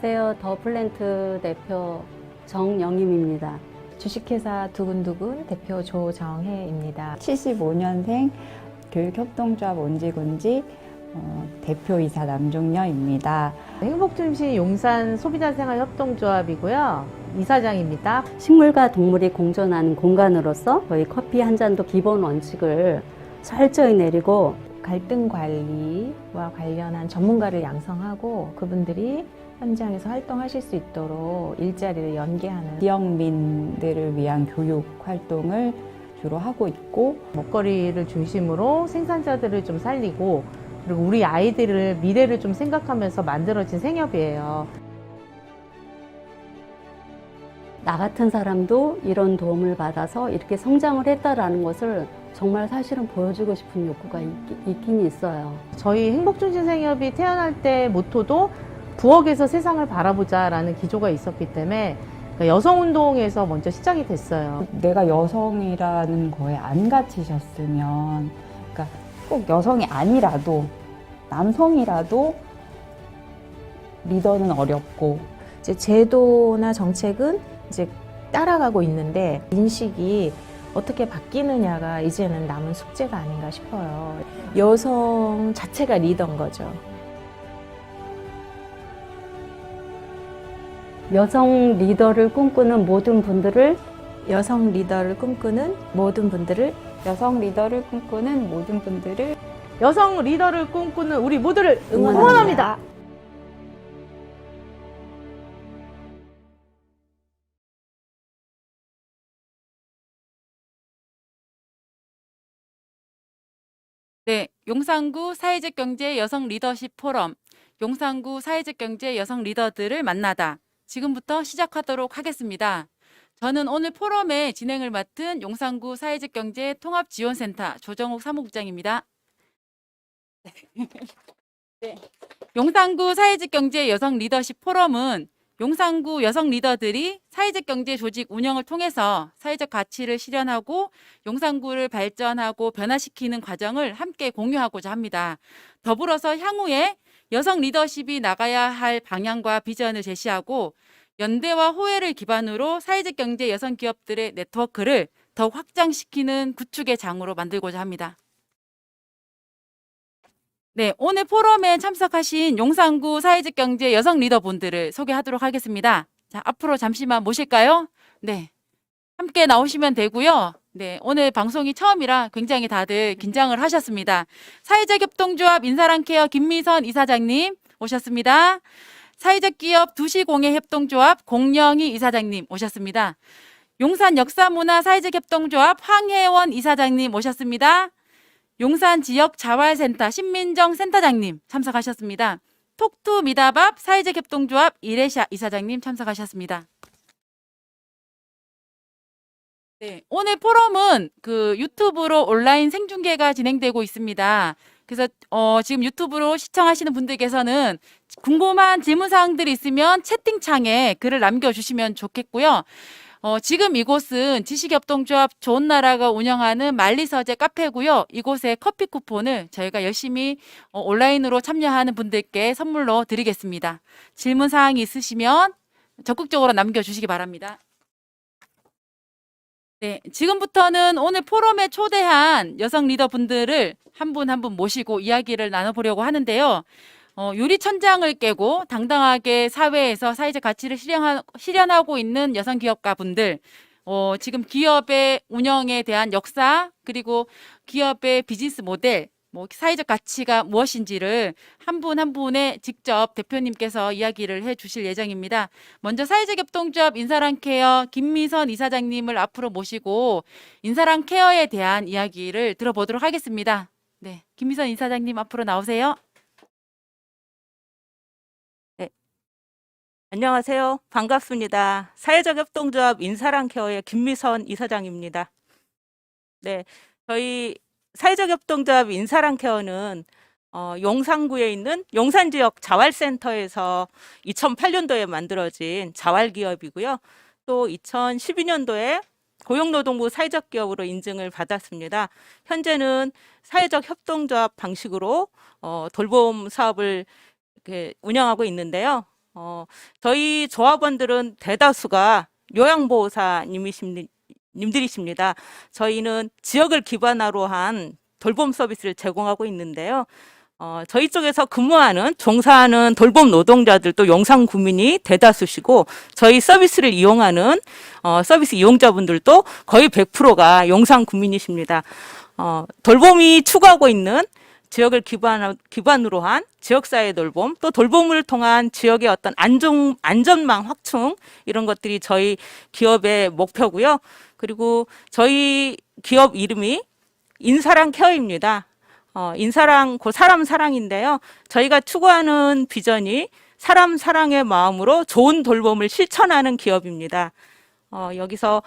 안녕하세요. 더플랜트 대표 정영임입니다. 주식회사 두근두근 대표 조정혜입니다. 75년생 교육협동조합 온지군지 대표이사 남종녀입니다. 행복중심 용산 소비자생활협동조합이고요. 이사장입니다. 식물과 동물이 공존하는 공간으로서 저희 커피 한 잔도 기본 원칙을 철저히 내리고 갈등 관리와 관련한 전문가를 양성하고 그분들이 현장에서 활동하실 수 있도록 일자리를 연계하는 지역민들을 위한 교육 활동을 주로 하고 있고, 먹거리를 중심으로 생산자들을 좀 살리고 그리고 우리 아이들을 미래를 좀 생각하면서 만들어진 생협이에요. 나 같은 사람도 이런 도움을 받아서 이렇게 성장을 했다라는 것을 정말 사실은 보여주고 싶은 욕구가 있긴 있어요. 저희 행복중심 생협이 태어날 때 모토도 부엌에서 세상을 바라보자라는 기조가 있었기 때문에 여성운동에서 먼저 시작이 됐어요. 내가 여성이라는 거에 안 갇히셨으면, 그러니까 꼭 여성이 아니라도 남성이라도 리더는 어렵고, 이제 제도나 정책은 이제 따라가고 있는데 인식이 어떻게 바뀌느냐가 이제는 남은 숙제가 아닌가 싶어요. 여성 자체가 리더인 거죠. 여성 리더를 꿈꾸는 모든 분들을 여성 리더를 꿈꾸는 모든 분들을 여성 리더를 꿈꾸는 모든 분들을 여성 리더를 꿈꾸는 우리 모두를 응원합니다. 응원합니다. 네, 용산구 사회적 경제 여성 리더십 포럼, 용산구 사회적 경제 여성 리더들을 만나다 지금부터 시작하도록 하겠습니다. 저는 오늘 포럼의 진행을 맡은 용산구 사회적 경제 통합지원센터 조정옥 사무국장입니다. 네. 용산구 사회적 경제 여성 리더십 포럼은 용산구 여성 리더들이 사회적 경제 조직 운영을 통해서 사회적 가치를 실현하고 용산구를 발전하고 변화시키는 과정을 함께 공유하고자 합니다. 더불어서 향후에 여성 리더십이 나가야 할 방향과 비전을 제시하고 연대와 호혜를 기반으로 사회적 경제 여성 기업들의 네트워크를 더욱 확장시키는 구축의 장으로 만들고자 합니다. 네, 오늘 포럼에 참석하신 용산구 사회적 경제 여성 리더분들을 소개하도록 하겠습니다. 자, 앞으로 잠시만 모실까요? 네, 함께 나오시면 되고요. 네, 오늘 방송이 처음이라 굉장히 다들 긴장을 하셨습니다. 사회적 협동조합 인사랑케어 김미선 이사장님 오셨습니다. 사회적 기업 두시공예 협동조합 공영희 이사장님 오셨습니다. 용산 역사문화 사회적 협동조합 황혜원 이사장님 오셨습니다. 용산 지역 자활센터 신민정 센터장님 참석하셨습니다. 톡투 미다밥 사회적 협동조합 이레샤 이사장님 참석하셨습니다. 네, 오늘 포럼은 유튜브로 온라인 생중계가 진행되고 있습니다. 그래서 지금 유튜브로 시청하시는 분들께서는 궁금한 질문사항들이 있으면 채팅창에 글을 남겨주시면 좋겠고요. 지금 이곳은 지식협동조합 좋은 나라가 운영하는 만리서재 카페고요. 이곳에 커피 쿠폰을 저희가 열심히 온라인으로 참여하는 분들께 선물로 드리겠습니다. 질문사항이 있으시면 적극적으로 남겨주시기 바랍니다. 네, 지금부터는 오늘 포럼에 초대한 여성 리더분들을 한 분 한 분 모시고 이야기를 나눠보려고 하는데요. 유리천장을 깨고 당당하게 사회에서 사회적 가치를 실현하고 있는 여성 기업가분들, 지금 기업의 운영에 대한 역사, 그리고 기업의 비즈니스 모델, 사회적 가치가 무엇인지를 한 분 한 분의 직접 대표님께서 이야기를 해 주실 예정입니다. 먼저 사회적 협동조합 인사랑케어 김미선 이사장님을 앞으로 모시고 인사랑케어에 대한 이야기를 들어보도록 하겠습니다. 네, 김미선 이사장님 앞으로 나오세요. 안녕하세요. 반갑습니다. 사회적 협동조합 인사랑케어의 김미선 이사장입니다. 네, 저희 사회적 협동조합 인사랑케어는 용산구에 있는 용산지역 자활센터에서 2008년도에 만들어진 자활기업이고요. 또 2012년도에 고용노동부 사회적 기업으로 인증을 받았습니다. 현재는 사회적 협동조합 방식으로 돌봄 사업을 이렇게 운영하고 있는데요. 저희 조합원들은 대다수가 요양보호사님들이십니다. 저희는 지역을 기반으로 한 돌봄 서비스를 제공하고 있는데요. 저희 쪽에서 근무하는, 종사하는 돌봄 노동자들도 용산 구민이 대다수시고, 저희 서비스를 이용하는 서비스 이용자분들도 거의 100%가 용산 구민이십니다. 돌봄이 추구하고 있는 지역을 기반으로 한 지역사회 돌봄, 또 돌봄을 통한 지역의 어떤 안전망 확충, 이런 것들이 저희 기업의 목표고요. 그리고 저희 기업 이름이 인사랑 케어입니다. 인사랑, 곧 사람 사랑인데요. 저희가 추구하는 비전이 사람 사랑의 마음으로 좋은 돌봄을 실천하는 기업입니다. 여기서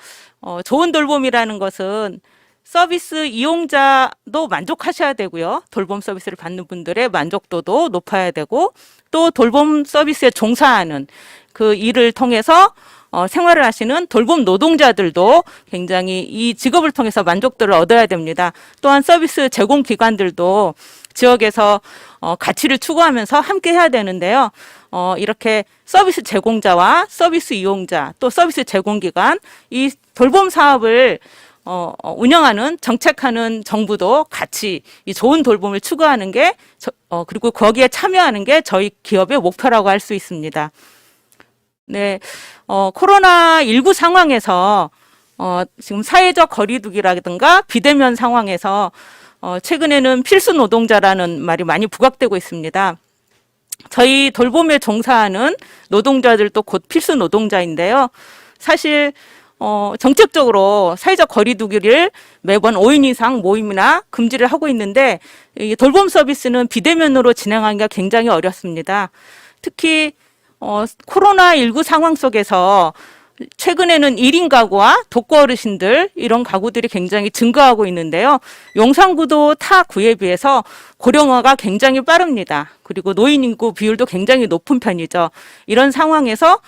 좋은 돌봄이라는 것은 서비스 이용자도 만족하셔야 되고요. 돌봄 서비스를 받는 분들의 만족도도 높아야 되고, 또 돌봄 서비스에 종사하는 그 일을 통해서 생활을 하시는 돌봄 노동자들도 굉장히 이 직업을 통해서 만족도를 얻어야 됩니다. 또한 서비스 제공 기관들도 지역에서 가치를 추구하면서 함께 해야 되는데요. 이렇게 서비스 제공자와 서비스 이용자, 또 서비스 제공기관, 이 돌봄 사업을 운영하는, 정책하는 정부도 같이 이 좋은 돌봄을 추구하는 게, 그리고 거기에 참여하는 게 저희 기업의 목표라고 할 수 있습니다. 네, 코로나19 상황에서, 지금 사회적 거리두기라든가 비대면 상황에서, 최근에는 필수 노동자라는 말이 많이 부각되고 있습니다. 저희 돌봄에 종사하는 노동자들도 곧 필수 노동자인데요. 사실, 정책적으로 사회적 거리두기를 매번 5인 이상 모임이나 금지를 하고 있는데, 이 돌봄 서비스는 비대면으로 진행하기가 굉장히 어렵습니다. 특히 코로나19 상황 속에서 최근에는 1인 가구와 독거 어르신들, 이런 가구들이 굉장히 증가하고 있는데요. 용산구도 타 구에 비해서 고령화가 굉장히 빠릅니다. 그리고 노인 인구 비율도 굉장히 높은 편이죠. 이런 상황에서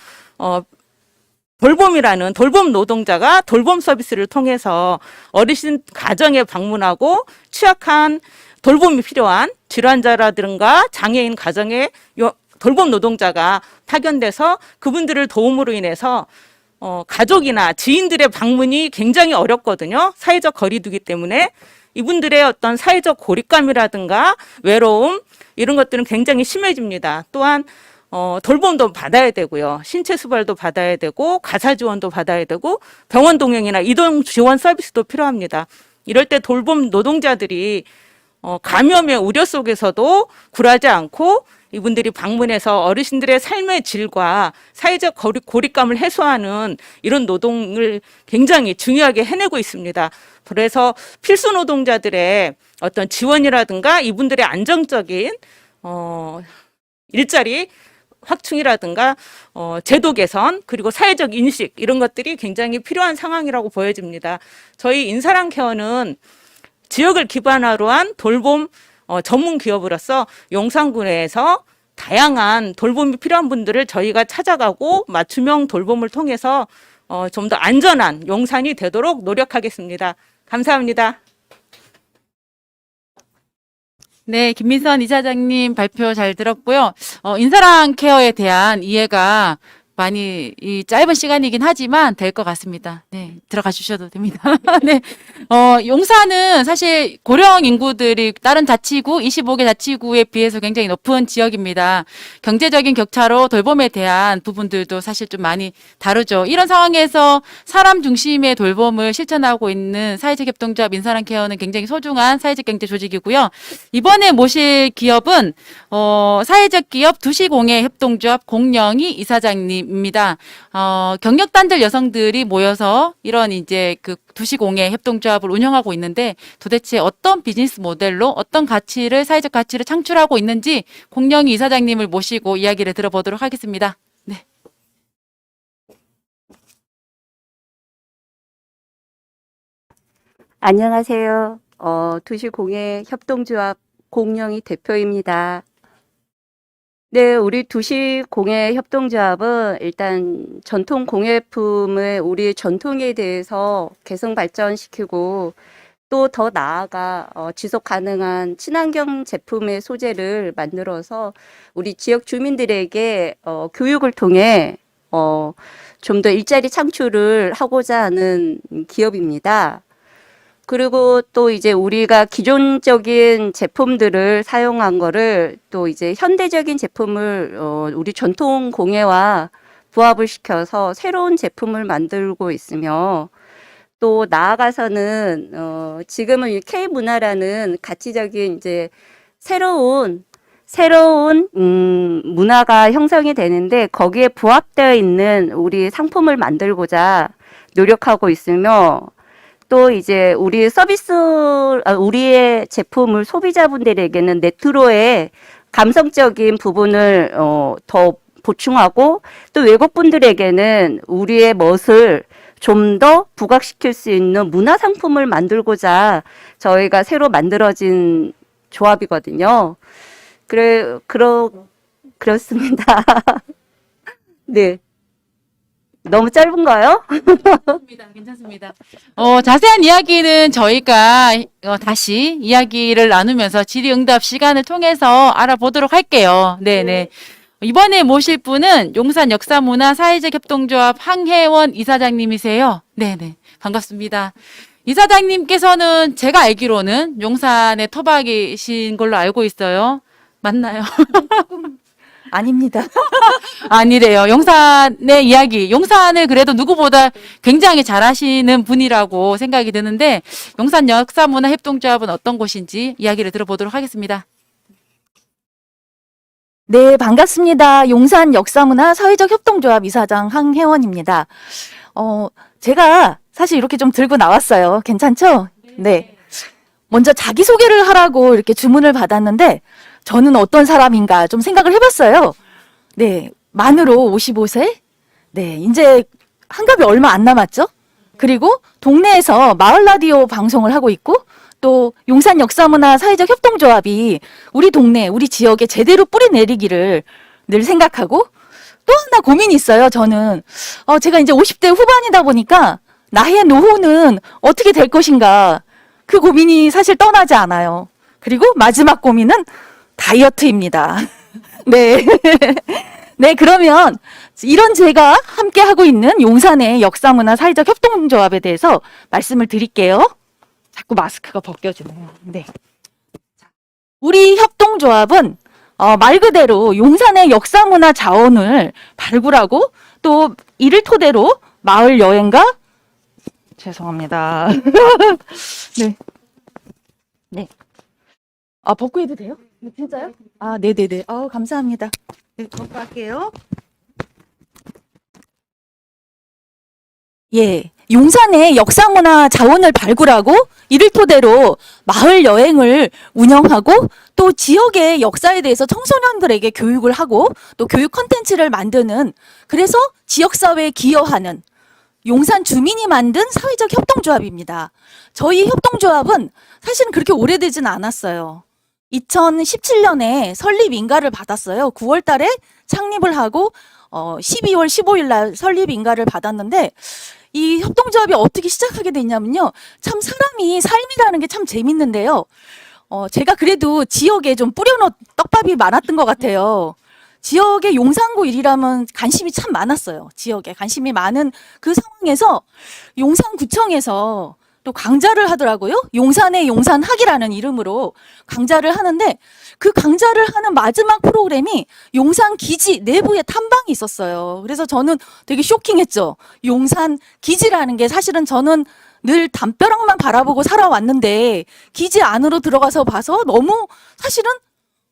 돌봄이라는 돌봄 노동자가 돌봄 서비스를 통해서 어르신 가정에 방문하고 취약한 돌봄이 필요한 질환자라든가 장애인 가정에 돌봄 노동자가 파견돼서 그분들을 도움으로 인해서 가족이나 지인들의 방문이 굉장히 어렵거든요. 사회적 거리두기 때문에 이분들의 어떤 사회적 고립감이라든가 외로움, 이런 것들은 굉장히 심해집니다. 또한 돌봄도 받아야 되고요. 신체 수발도 받아야 되고, 가사 지원도 받아야 되고, 병원 동행이나 이동 지원 서비스도 필요합니다. 이럴 때 돌봄 노동자들이 감염의 우려 속에서도 굴하지 않고 이분들이 방문해서 어르신들의 삶의 질과 사회적 고립감을 해소하는 이런 노동을 굉장히 중요하게 해내고 있습니다. 그래서 필수 노동자들의 어떤 지원이라든가 이분들의 안정적인 일자리 확충이라든가 제도 개선, 그리고 사회적 인식, 이런 것들이 굉장히 필요한 상황이라고 보여집니다. 저희 인사랑 케어는 지역을 기반으로 한 돌봄 전문 기업으로서 용산구 내에서 다양한 돌봄이 필요한 분들을 저희가 찾아가고 맞춤형 돌봄을 통해서 좀 더 안전한 용산이 되도록 노력하겠습니다. 감사합니다. 네, 김민선 이사장님 발표 잘 들었고요. 인사랑 케어에 대한 이해가 많이 이 짧은 시간이긴 하지만 될 것 같습니다. 네, 들어가 주셔도 됩니다. 네, 용산은 사실 고령 인구들이 다른 자치구, 25개 자치구에 비해서 굉장히 높은 지역입니다. 경제적인 격차로 돌봄에 대한 부분들도 사실 좀 많이 다르죠. 이런 상황에서 사람 중심의 돌봄을 실천하고 있는 사회적 협동조합 인사랑 케어는 굉장히 소중한 사회적 경제 조직이고요. 이번에 모실 기업은 사회적 기업 두시공예 협동조합 공영희 이사장님 입니다. 경력단절 여성들이 모여서 이런 이제 그 두시공예 협동조합을 운영하고 있는데 도대체 어떤 비즈니스 모델로 어떤 가치를, 사회적 가치를 창출하고 있는지 공영희 이사장님을 모시고 이야기를 들어보도록 하겠습니다. 네. 안녕하세요. 두시공예 협동조합 공영희 대표입니다. 네, 우리 두시공예 협동조합은 일단 전통 공예품의 우리 전통에 대해서 개성 발전시키고 또 더 나아가 지속 가능한 친환경 제품의 소재를 만들어서 우리 지역 주민들에게 교육을 통해 좀 더 일자리 창출을 하고자 하는 기업입니다. 그리고 또 이제 우리가 기존적인 제품들을 사용한 거를 또 이제 현대적인 제품을 우리 전통 공예와 부합을 시켜서 새로운 제품을 만들고 있으며 또 나아가서는 지금은 이 K문화라는 가치적인 이제 새로운 문화가 형성이 되는데 거기에 부합되어 있는 우리 상품을 만들고자 노력하고 있으며 또 이제 우리의 제품을 소비자분들에게는 레트로의 감성적인 부분을 더 보충하고 또 외국분들에게는 우리의 멋을 좀 더 부각시킬 수 있는 문화 상품을 만들고자 저희가 새로 만들어진 조합이거든요. 그렇습니다. 네. 너무 짧은가요? 괜찮습니다. 자세한 이야기는 저희가 다시 이야기를 나누면서 질의응답 시간을 통해서 알아보도록 할게요. 네네. 이번에 모실 분은 용산 역사문화 사회적 협동조합 황혜원 이사장님이세요. 네네. 반갑습니다. 이사장님께서는 제가 알기로는 용산의 토박이신 걸로 알고 있어요. 맞나요? 아닙니다. 아니래요. 용산의 이야기. 용산을 그래도 누구보다 굉장히 잘하시는 분이라고 생각이 드는데 용산 역사문화협동조합은 어떤 곳인지 이야기를 들어보도록 하겠습니다. 네, 반갑습니다. 용산 역사문화 사회적 협동조합 이사장 황혜원입니다. 제가 사실 이렇게 좀 들고 나왔어요. 괜찮죠? 네. 먼저 자기소개를 하라고 이렇게 주문을 받았는데 저는 어떤 사람인가 좀 생각을 해봤어요. 네, 만으로 55세. 네, 이제 한갑이 얼마 안 남았죠? 그리고 동네에서 마을 라디오 방송을 하고 있고 또 용산 역사문화 사회적 협동조합이 우리 동네, 우리 지역에 제대로 뿌리 내리기를 늘 생각하고 또 하나 고민이 있어요. 저는 제가 이제 50대 후반이다 보니까 나의 노후는 어떻게 될 것인가 그 고민이 사실 떠나지 않아요. 그리고 마지막 고민은 다이어트입니다. 네. 네, 그러면 이런 제가 함께 하고 있는 용산의 역사문화 사회적 협동조합에 대해서 말씀을 드릴게요. 자꾸 마스크가 벗겨지네요. 네. 우리 협동조합은 말 그대로 용산의 역사문화 자원을 발굴하고 또 이를 토대로 마을 여행과 죄송합니다. 네. 네. 벗고 해도 돼요? 진짜요? 네네네. 감사합니다. 네, 벗고 할게요. 예. 용산의 역사문화 자원을 발굴하고 이를 토대로 마을 여행을 운영하고 또 지역의 역사에 대해서 청소년들에게 교육을 하고 또 교육 콘텐츠를 만드는 그래서 지역사회에 기여하는 용산 주민이 만든 사회적 협동조합입니다. 저희 협동조합은 사실은 그렇게 오래되진 않았어요. 2017년에 설립 인가를 받았어요. 9월 달에 창립을 하고 12월 15일 날 설립 인가를 받았는데 이 협동조합이 어떻게 시작하게 됐냐면요. 참 사람이 삶이라는 게 참 재밌는데요. 제가 그래도 지역에 좀 뿌려놓은 떡밥이 많았던 것 같아요. 지역의 용산구 일이라면 관심이 참 많았어요. 지역에 관심이 많은 그 상황에서 용산구청에서 또 강좌를 하더라고요. 용산의 용산학이라는 이름으로 강좌를 하는데 그 강좌를 하는 마지막 프로그램이 용산 기지 내부에 탐방이 있었어요. 그래서 저는 되게 쇼킹했죠. 용산 기지라는 게 사실은 저는 늘 담벼락만 바라보고 살아왔는데 기지 안으로 들어가서 봐서 사실은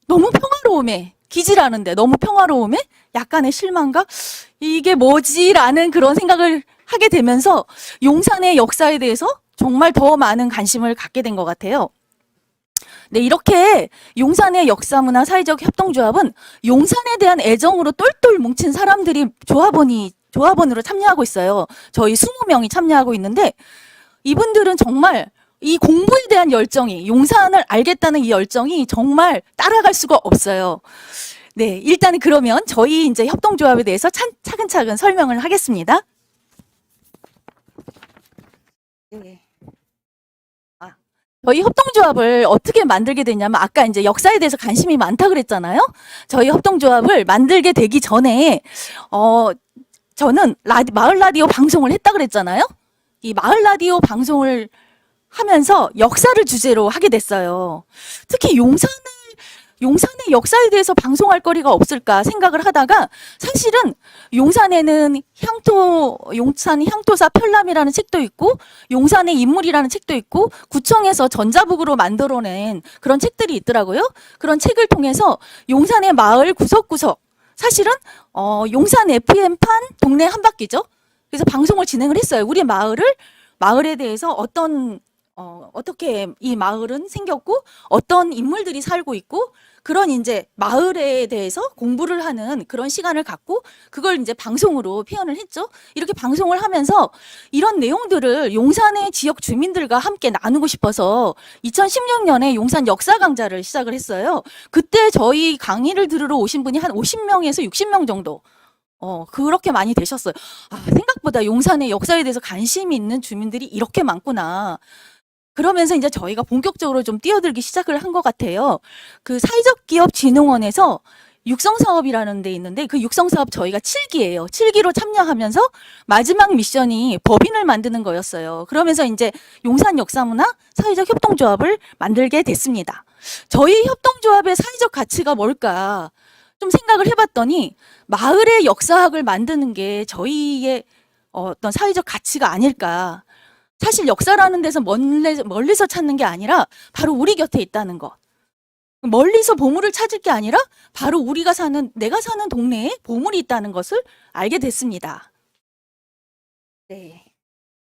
너무 평화로움에 기지라는데 너무 평화로움에 약간의 실망과 이게 뭐지라는 그런 생각을 하게 되면서 용산의 역사에 대해서 정말 더 많은 관심을 갖게 된 것 같아요. 네, 이렇게 용산의 역사문화 사회적 협동조합은 용산에 대한 애정으로 똘똘 뭉친 사람들이 조합원으로 참여하고 있어요. 저희 20명이 참여하고 있는데 이분들은 정말 이 공부에 대한 열정이 용산을 알겠다는 이 열정이 정말 따라갈 수가 없어요. 네, 일단 그러면 저희 이제 협동조합에 대해서 차근차근 설명을 하겠습니다. 네. 저희 협동조합을 어떻게 만들게 됐냐면 아까 이제 역사에 대해서 관심이 많다 그랬잖아요. 저희 협동조합을 만들게 되기 전에 저는 마을 라디오 방송을 했다 그랬잖아요. 이 마을 라디오 방송을 하면서 역사를 주제로 하게 됐어요. 특히 용산의 역사에 대해서 방송할 거리가 없을까 생각을 하다가 사실은 용산에는 용산 향토사 편람이라는 책도 있고 용산의 인물이라는 책도 있고 구청에서 전자북으로 만들어낸 그런 책들이 있더라고요. 그런 책을 통해서 용산의 마을 구석구석 사실은 용산 FM판 동네 한 바퀴죠. 그래서 방송을 진행을 했어요. 우리 마을에 대해서 어떻게 이 마을은 생겼고 어떤 인물들이 살고 있고 그런 이제 마을에 대해서 공부를 하는 그런 시간을 갖고 그걸 이제 방송으로 표현을 했죠. 이렇게 방송을 하면서 이런 내용들을 용산의 지역 주민들과 함께 나누고 싶어서 2016년에 용산 역사 강좌를 시작을 했어요. 그때 저희 강의를 들으러 오신 분이 한 50명에서 60명 정도 그렇게 많이 되셨어요. 생각보다 용산의 역사에 대해서 관심이 있는 주민들이 이렇게 많구나. 그러면서 이제 저희가 본격적으로 좀 뛰어들기 시작을 한 것 같아요. 그 사회적 기업 진흥원에서 육성 사업이라는 데 있는데 그 육성 사업 저희가 7기예요. 7기로 참여하면서 마지막 미션이 법인을 만드는 거였어요. 그러면서 이제 용산 역사문화 사회적 협동조합을 만들게 됐습니다. 저희 협동조합의 사회적 가치가 뭘까? 좀 생각을 해봤더니 마을의 역사학을 만드는 게 저희의 어떤 사회적 가치가 아닐까. 사실 역사라는 데서 멀리서 찾는 게 아니라 바로 우리 곁에 있다는 것. 멀리서 보물을 찾을 게 아니라 바로 내가 사는 동네에 보물이 있다는 것을 알게 됐습니다. 네.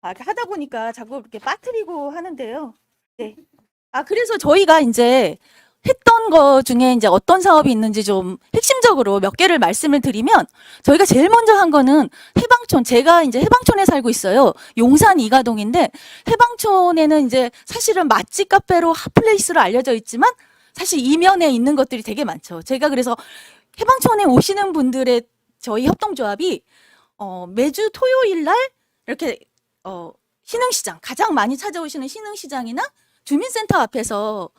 하다 보니까 자꾸 이렇게 빠뜨리고 하는데요. 네. 그래서 저희가 이제 했던 거 중에 이제 어떤 사업이 있는지 좀 핵심적으로 몇 개를 말씀을 드리면 저희가 제일 먼저 한 거는 해방촌. 제가 이제 해방촌에 살고 있어요. 용산 이가동인데 해방촌에는 이제 사실은 맛집 카페로 핫플레이스로 알려져 있지만 사실 이면에 있는 것들이 되게 많죠. 제가 그래서 해방촌에 오시는 분들의 저희 협동조합이 매주 토요일 날 이렇게 신흥시장 가장 많이 찾아오시는 신흥시장이나 주민센터 앞에서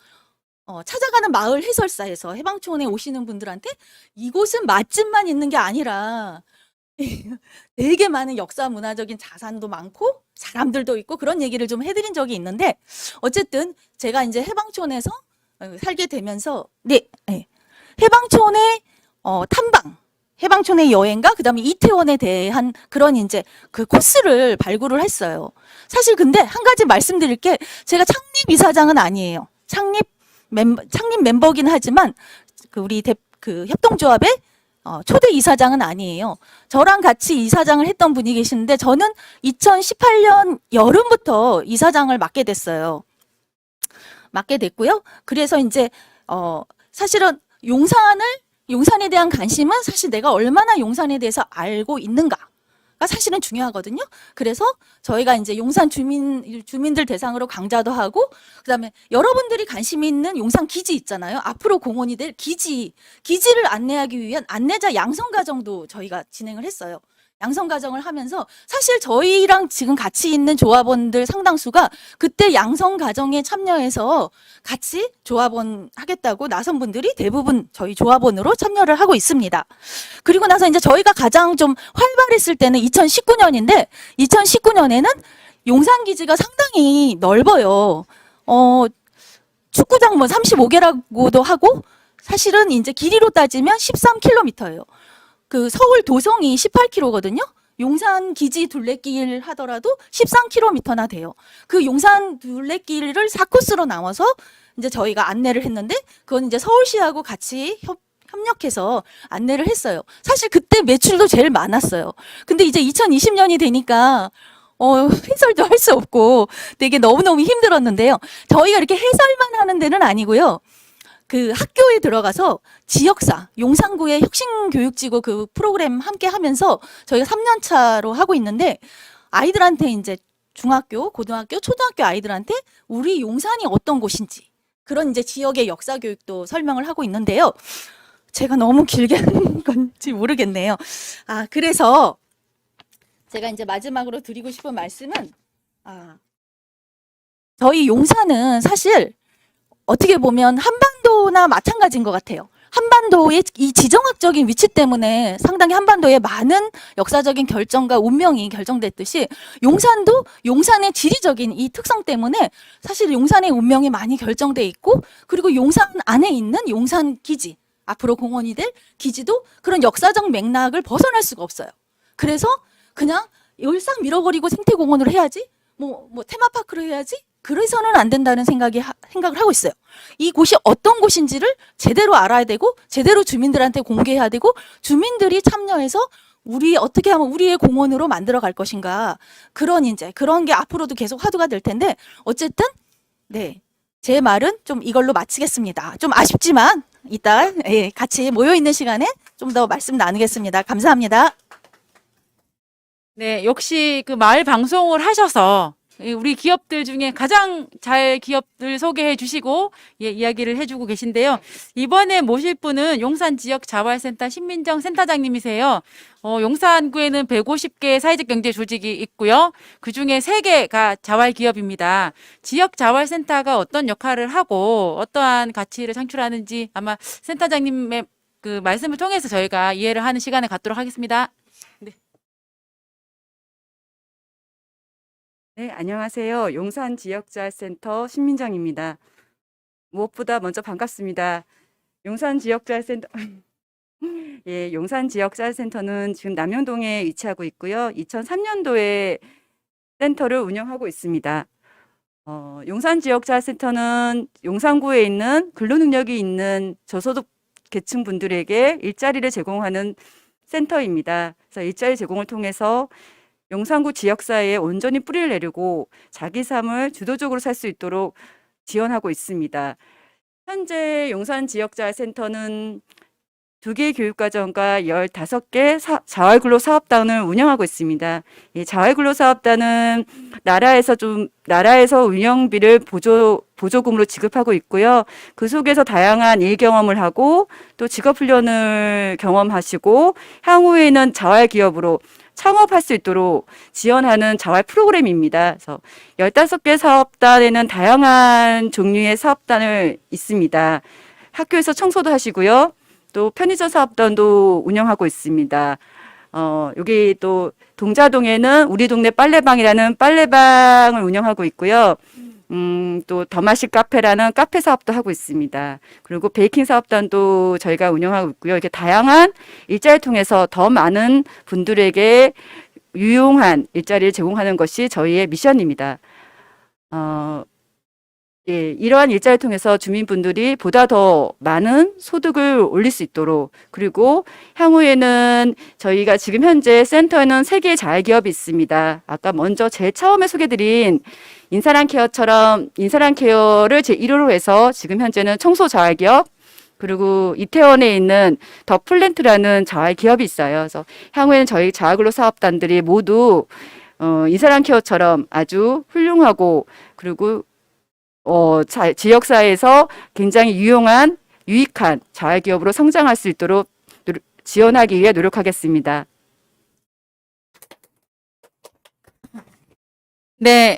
찾아가는 마을 해설사에서 해방촌에 오시는 분들한테 이곳은 맛집만 있는 게 아니라 되게 많은 역사 문화적인 자산도 많고 사람들도 있고 그런 얘기를 좀 해드린 적이 있는데 어쨌든 제가 이제 해방촌에서 살게 되면서 해방촌의 탐방, 해방촌의 여행과 그다음에 이태원에 대한 그런 이제 그 코스를 발굴을 했어요. 사실 근데 한 가지 말씀드릴 게 제가 창립 이사장은 아니에요. 창립 멤버긴 하지만 우리 협동조합의 초대 이사장은 아니에요. 저랑 같이 이사장을 했던 분이 계시는데 저는 2018년 여름부터 이사장을 맡게 됐어요. 맡게 됐고요. 그래서 이제 사실은 용산에 대한 관심은 사실 내가 얼마나 용산에 대해서 알고 있는가가 사실은 중요하거든요. 그래서 저희가 이제 용산 주민들 대상으로 강좌도 하고, 그다음에 여러분들이 관심이 있는 용산 기지 있잖아요. 앞으로 공원이 될 기지를 안내하기 위한 안내자 양성 과정도 저희가 진행을 했어요. 양성 과정을 하면서 사실 저희랑 지금 같이 있는 조합원들 상당수가 그때 양성 과정에 참여해서 같이 조합원 하겠다고 나선 분들이 대부분 저희 조합원으로 참여를 하고 있습니다. 그리고 나서 이제 저희가 가장 좀 활발했을 때는 2019년인데 2019년에는 용산 기지가 상당히 넓어요. 축구장 35개라고도 하고 사실은 이제 길이로 따지면 13km예요. 그 서울 도성이 18km거든요. 용산 기지 둘레길 하더라도 13km나 돼요. 그 용산 둘레길을 4코스로 나눠서 이제 저희가 안내를 했는데 그건 이제 서울시하고 같이 협력해서 안내를 했어요. 사실 그때 매출도 제일 많았어요. 근데 이제 2020년이 되니까 해설도 할 수 없고 되게 너무너무 힘들었는데요. 저희가 이렇게 해설만 하는 데는 아니고요. 그 학교에 들어가서 지역사, 용산구의 혁신교육지구 그 프로그램 함께 하면서 저희가 3년 차로 하고 있는데 아이들한테 이제 중학교, 고등학교, 초등학교 아이들한테 우리 용산이 어떤 곳인지 그런 이제 지역의 역사 교육도 설명을 하고 있는데요. 제가 너무 길게 하는 건지 모르겠네요. 그래서 제가 이제 마지막으로 드리고 싶은 말씀은 저희 용산은 사실 어떻게 보면 한반도나 마찬가지인 것 같아요. 한반도의 이 지정학적인 위치 때문에 상당히 한반도에 많은 역사적인 결정과 운명이 결정됐듯이 용산도 용산의 지리적인 이 특성 때문에 사실 용산의 운명이 많이 결정돼 있고, 그리고 용산 안에 있는 용산 기지, 앞으로 공원이 될 기지도 그런 역사적 맥락을 벗어날 수가 없어요. 그래서 그냥 일상 밀어버리고 생태공원으로 해야지, 뭐 테마파크로 해야지, 그래서는 안 된다는 생각을 하고 있어요. 이 곳이 어떤 곳인지를 제대로 알아야 되고, 제대로 주민들한테 공개해야 되고, 주민들이 참여해서 우리 어떻게 하면 우리의 공원으로 만들어 갈 것인가, 그런 게 앞으로도 계속 화두가 될 텐데, 어쨌든 네, 제 말은 좀 이걸로 마치겠습니다. 좀 아쉽지만 이따 같이 모여 있는 시간에 좀 더 말씀 나누겠습니다. 감사합니다. 네, 역시 그 마을 방송을 하셔서 우리 기업들 중에 가장 잘 기업들 소개해 주시고 이야기를 해주고 계신데요. 이번에 모실 분은 용산 지역 자활센터 신민정 센터장님이세요. 용산구에는 150개 사회적 경제 조직이 있고요. 그중에 3개가 자활 기업입니다. 지역 자활센터가 어떤 역할을 하고 어떠한 가치를 창출하는지 아마 센터장님의 그 말씀을 통해서 저희가 이해를 하는 시간을 갖도록 하겠습니다. 네, 안녕하세요. 용산 지역자활센터 신민정입니다. 무엇보다 먼저 반갑습니다. 용산 지역자활센터 예, 용산 지역자활센터는 지금 남영동에 위치하고 있고요. 2003년도에 센터를 운영하고 있습니다. 용산 지역자활센터는 용산구에 있는 근로능력이 있는 저소득 계층 분들에게 일자리를 제공하는 센터입니다. 그래서 일자리 제공을 통해서 용산구 지역사회에 온전히 뿌리를 내리고 자기 삶을 주도적으로 살 수 있도록 지원하고 있습니다. 현재 용산 지역자활센터는 2개의 교육과정과 15개 자활근로사업단을 운영하고 있습니다. 이 자활근로사업단은 나라에서 운영비를 보조금으로 지급하고 있고요. 그 속에서 다양한 일 경험을 하고 또 직업훈련을 경험하시고 향후에는 자활기업으로 창업할 수 있도록 지원하는 자활 프로그램입니다. 그래서 15개 사업단에는 다양한 종류의 사업단을 있습니다. 학교에서 청소도 하시고요. 또 편의점 사업단도 운영하고 있습니다. 여기 또 동자동에는 우리 동네 빨래방이라는 빨래방을 운영하고 있고요. 또 더마식 카페라는 카페 사업도 하고 있습니다. 그리고 베이킹 사업단도 저희가 운영하고 있고요. 이렇게 다양한 일자리를 통해서 더 많은 분들에게 유용한 일자리를 제공하는 것이 저희의 미션입니다. 예, 이러한 일자리를 통해서 주민분들이 보다 더 많은 소득을 올릴 수 있도록, 그리고 향후에는 저희가 지금 현재 센터에는 3개의 자활기업이 있습니다. 아까 먼저 제일 처음에 소개드린 인사랑케어처럼 인사랑케어를 제1호로 해서 지금 현재는 청소자활기업, 그리고 이태원에 있는 더 플랜트라는 자활기업이 있어요. 그래서 향후에는 저희 자활근로 사업단들이 모두 인사랑케어처럼 아주 훌륭하고, 그리고 지역사회에서 굉장히 유익한 자활기업으로 성장할 수 있도록 지원하기 위해 노력하겠습니다. 네,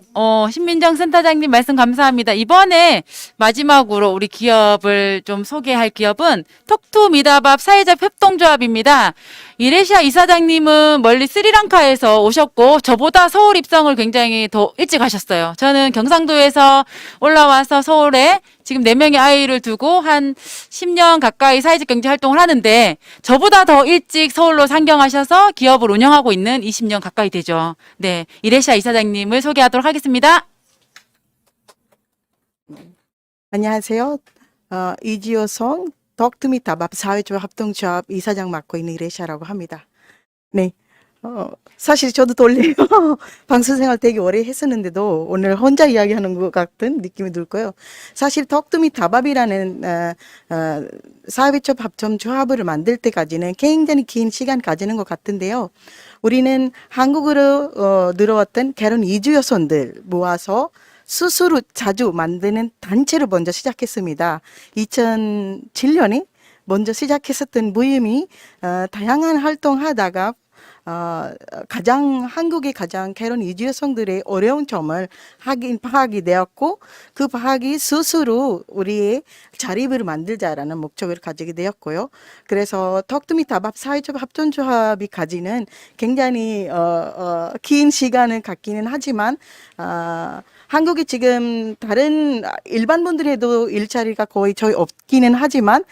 신민정 센터장님 말씀 감사합니다. 이번에 마지막으로 우리 기업을 좀 소개할 기업은 톡투미다밥 사회적 협동조합입니다. 이레시아 이사장님은 멀리 스리랑카에서 오셨고 저보다 서울 입성을 굉장히 더 일찍 하셨어요. 저는 경상도에서 올라와서 서울에 지금 4명의 아이를 두고 한 10년 가까이 사회적 경제 활동을 하는데 저보다 더 일찍 서울로 상경하셔서 기업을 운영하고 있는 20년 가까이 되죠. 네, 이레시아 이사장님을 소개하도록 하겠습니다. 안녕하세요. 이지호성 덕투미다밥 사회적 합동조합 이사장 맡고 있는 이레시아라고 합니다. 네. 사실 저도 떨려요. 방송 생활 되게 오래 했었는데도 오늘 혼자 이야기하는 것 같은 느낌이 들고요. 사실 덕투미다밥이라는 사회적 합동조합을 만들 때까지는 굉장히 긴 시간 가지는 것 같은데요. 우리는 한국으로 들어왔던 결혼 이주 여성들 모아서 스스로 자주 만드는 단체를 먼저 시작했습니다. 2007년에 먼저 시작했었던 모임이 다양한 활동하다가 한국의 가장 결혼 이주 여성들의 어려운 점을 파악이 되었고 그 파악이 스스로 우리의 자립을 만들자라는 목적을 가지게 되었고요. 그래서 덕투미 다밥 사회적 합동조합이 가지는 굉장히 긴 시간을 갖기는 하지만 한국이 지금 다른 일반 분들이 해도 일자리가 거의 저희 없기는 하지만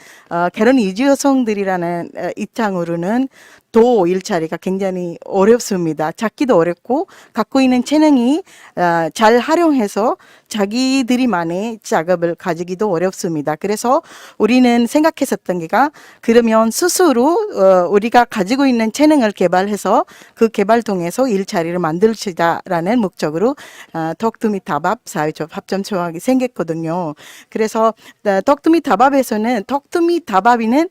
결혼 이주 여성들이라는 입장으로는 또 일자리가 굉장히 어렵습니다. 찾기도 어렵고 갖고 있는 재능이 잘 활용해서 자기들이만의 작업을 가지기도 어렵습니다. 그래서 우리는 생각했었던 게가 그러면 스스로 우리가 가지고 있는 재능을 개발해서 그 개발 통해서 일자리를 만들자라는 목적으로 덕투미 다밥 사회적 합점조합이 생겼거든요. 그래서 덕투미 다밥에서는 덕투미 다밥이는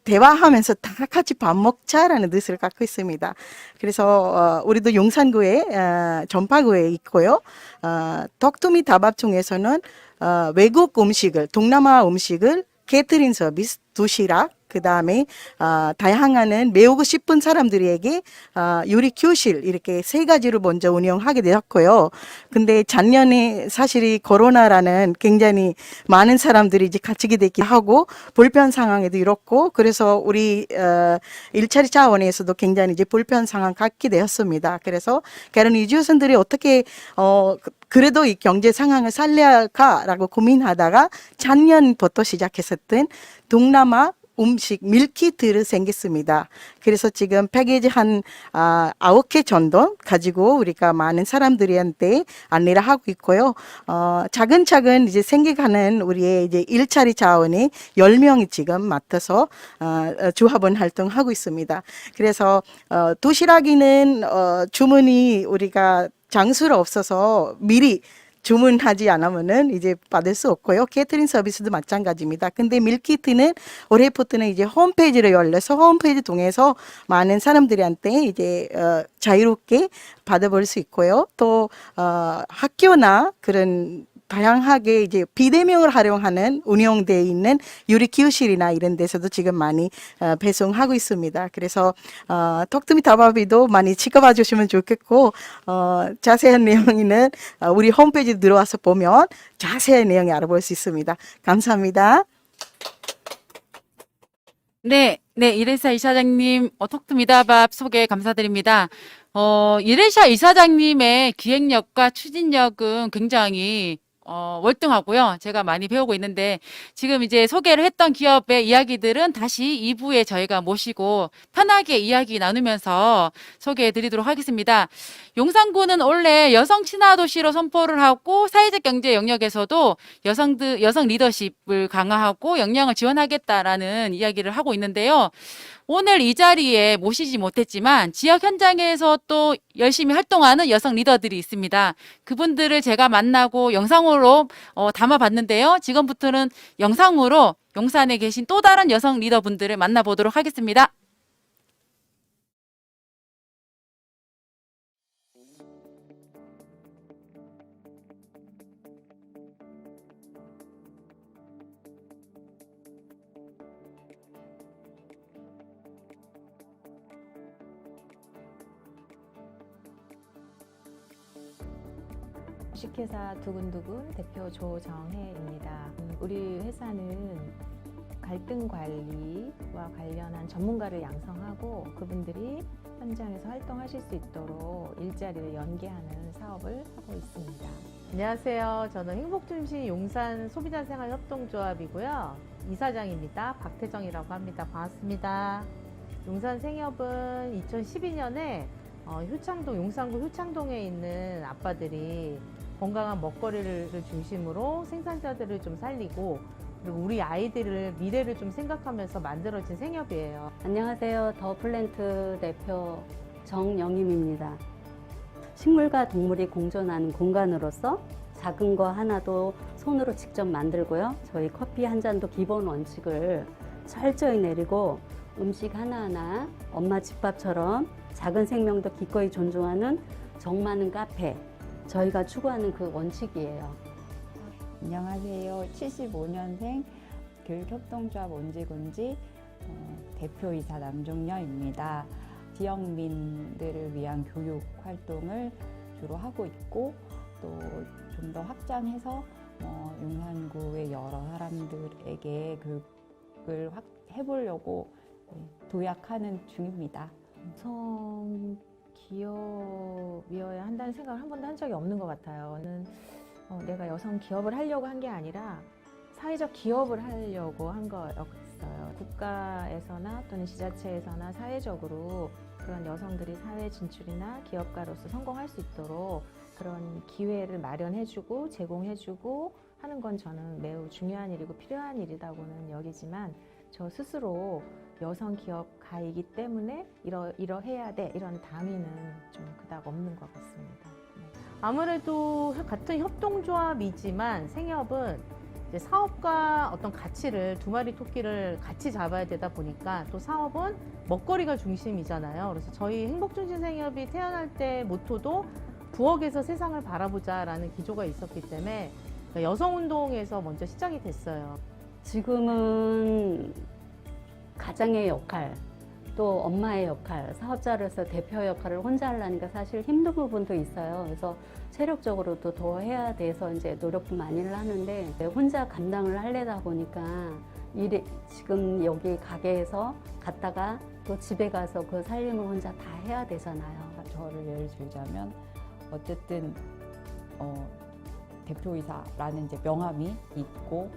대화하면서 다 같이 밥 먹자라는 뜻을 갖고 있습니다. 그래서 우리도 용산구에 전파구에 있고요. 덕투미 다밥 중에서는 외국 음식을 동남아 음식을 케이터링 서비스, 도시락, 그 다음에 다양한 배우고 싶은 사람들에게 요리 교실 이렇게 세 가지로 먼저 운영하게 되었고요. 근데 작년에 사실 이 코로나라는 굉장히 많은 사람들이 이제 갇히게 되기도 하고 불편 상황에도 이렇고 그래서 우리 일자리 차원에서도 굉장히 이제 불편 상황 갖게 되었습니다. 그래서 결혼 이주여성들이 어떻게 그래도 이 경제 상황을 살려야 할까라고 고민하다가 작년부터 시작했었던 동남아 음식 밀키트를 생겼습니다. 그래서 지금 패키지 한 9개 정도 가지고 우리가 많은 사람들한테 안내를 하고 있고요. 차근차근 이제 생겨가는 우리의 이제 일자리 자원이 10명이 지금 맡아서 조합원 활동하고 있습니다. 그래서 도시락이는 주문이 우리가 장수로 없어서 미리 주문하지 않으면은 이제 받을 수 없고요. 케이터링 서비스도 마찬가지입니다. 근데 밀키트는 올해부터는 이제 홈페이지를 열려서 홈페이지 통해서 많은 사람들한테 이제 자유롭게 받아볼 수 있고요. 또 학교나 그런 다양하게 이제 비대면을 활용하는 운영되어 있는 요리 교실이나 이런 데서도 지금 많이 배송하고 있습니다. 그래서 덕투미 다밥이도 많이 지켜봐 주시면 좋겠고 자세한 내용은 우리 홈페이지 들어와서 보면 자세한 내용이 알아볼 수 있습니다. 감사합니다. 네, 이레샤 이사장님, 톡투미다밥 소개 감사드립니다. 이레샤 이사장님의 기획력과 추진력은 굉장히 월등하고요. 제가 많이 배우고 있는데 지금 이제 소개를 했던 기업의 이야기들은 다시 2부에 저희가 모시고 편하게 이야기 나누면서 소개해 드리도록 하겠습니다. 용산구는 원래 여성 친화 도시로 선포를 하고 사회적 경제 영역에서도 여성 리더십을 강화하고 역량을 지원하겠다라는 이야기를 하고 있는데요. 오늘 이 자리에 모시지 못했지만 지역 현장에서 또 열심히 활동하는 여성 리더들이 있습니다. 그분들을 제가 만나고 영상으로 담아봤는데요. 지금부터는 영상으로 용산에 계신 또 다른 여성 리더분들을 만나보도록 하겠습니다. 주식회사 두근두근 대표 조정혜입니다. 우리 회사는 갈등 관리와 관련한 전문가를 양성하고 그분들이 현장에서 활동하실 수 있도록 일자리를 연계하는 사업을 하고 있습니다. 안녕하세요. 저는 행복중심 용산 소비자생활협동조합이고요. 이사장입니다. 박태정이라고 합니다. 반갑습니다. 용산 생협은 2012년에 용산구 효창동에 있는 아빠들이 건강한 먹거리를 중심으로 생산자들을 좀 살리고 그리고 우리 아이들을 미래를 좀 생각하면서 만들어진 생협이에요. 안녕하세요. 더 플랜트 대표 정영임입니다. 식물과 동물이 공존하는 공간으로서 작은 거 하나도 손으로 직접 만들고요. 저희 커피 한 잔도 기본 원칙을 철저히 내리고 음식 하나하나 엄마 집밥처럼 작은 생명도 기꺼이 존중하는 정 많은 카페, 저희가 추구하는 그 원칙이에요. 안녕하세요. 75년생 교육협동조합 온지군지 대표이사 남종녀입니다. 지역민들을 위한 교육 활동을 주로 하고 있고 또 좀 더 확장해서 용산구의 여러 사람들에게 교육을 해보려고 도약하는 중입니다. 여성 기업이어야 한다는 생각을 한 번도 한 적이 없는 것 같아요. 저는 내가 여성 기업을 하려고 한 게 아니라 사회적 기업을 하려고 한 거였어요. 국가에서나 또는 지자체에서나 사회적으로 그런 여성들이 사회 진출이나 기업가로서 성공할 수 있도록 그런 기회를 마련해주고 제공해주고 하는 건 저는 매우 중요한 일이고 필요한 일이라고는 여기지만 저 스스로 여성 기업가이기 때문에 이러해야 돼 이런 담위는 좀 그닥 없는 것 같습니다. 아무래도 같은 협동조합이지만 생협은 이제 사업과 어떤 가치를 두 마리 토끼를 같이 잡아야 되다 보니까 또 사업은 먹거리가 중심이잖아요. 그래서 저희 행복중심생협이 태어날 때 모토도 부엌에서 세상을 바라보자라는 기조가 있었기 때문에 여성운동에서 먼저 시작이 됐어요. 지금은 가장의 역할, 또 엄마의 역할, 사업자로서 대표 역할을 혼자 하려니까 사실 힘든 부분도 있어요. 그래서 체력적으로도 더 해야 돼서 이제 노력도 많이를 하는데 혼자 감당을 하려다 보니까 지금 여기 가게에서 갔다가 또 집에 가서 그 살림을 혼자 다 해야 되잖아요. 저를 예를 들자면 어쨌든 대표이사라는 이제 명함이 있고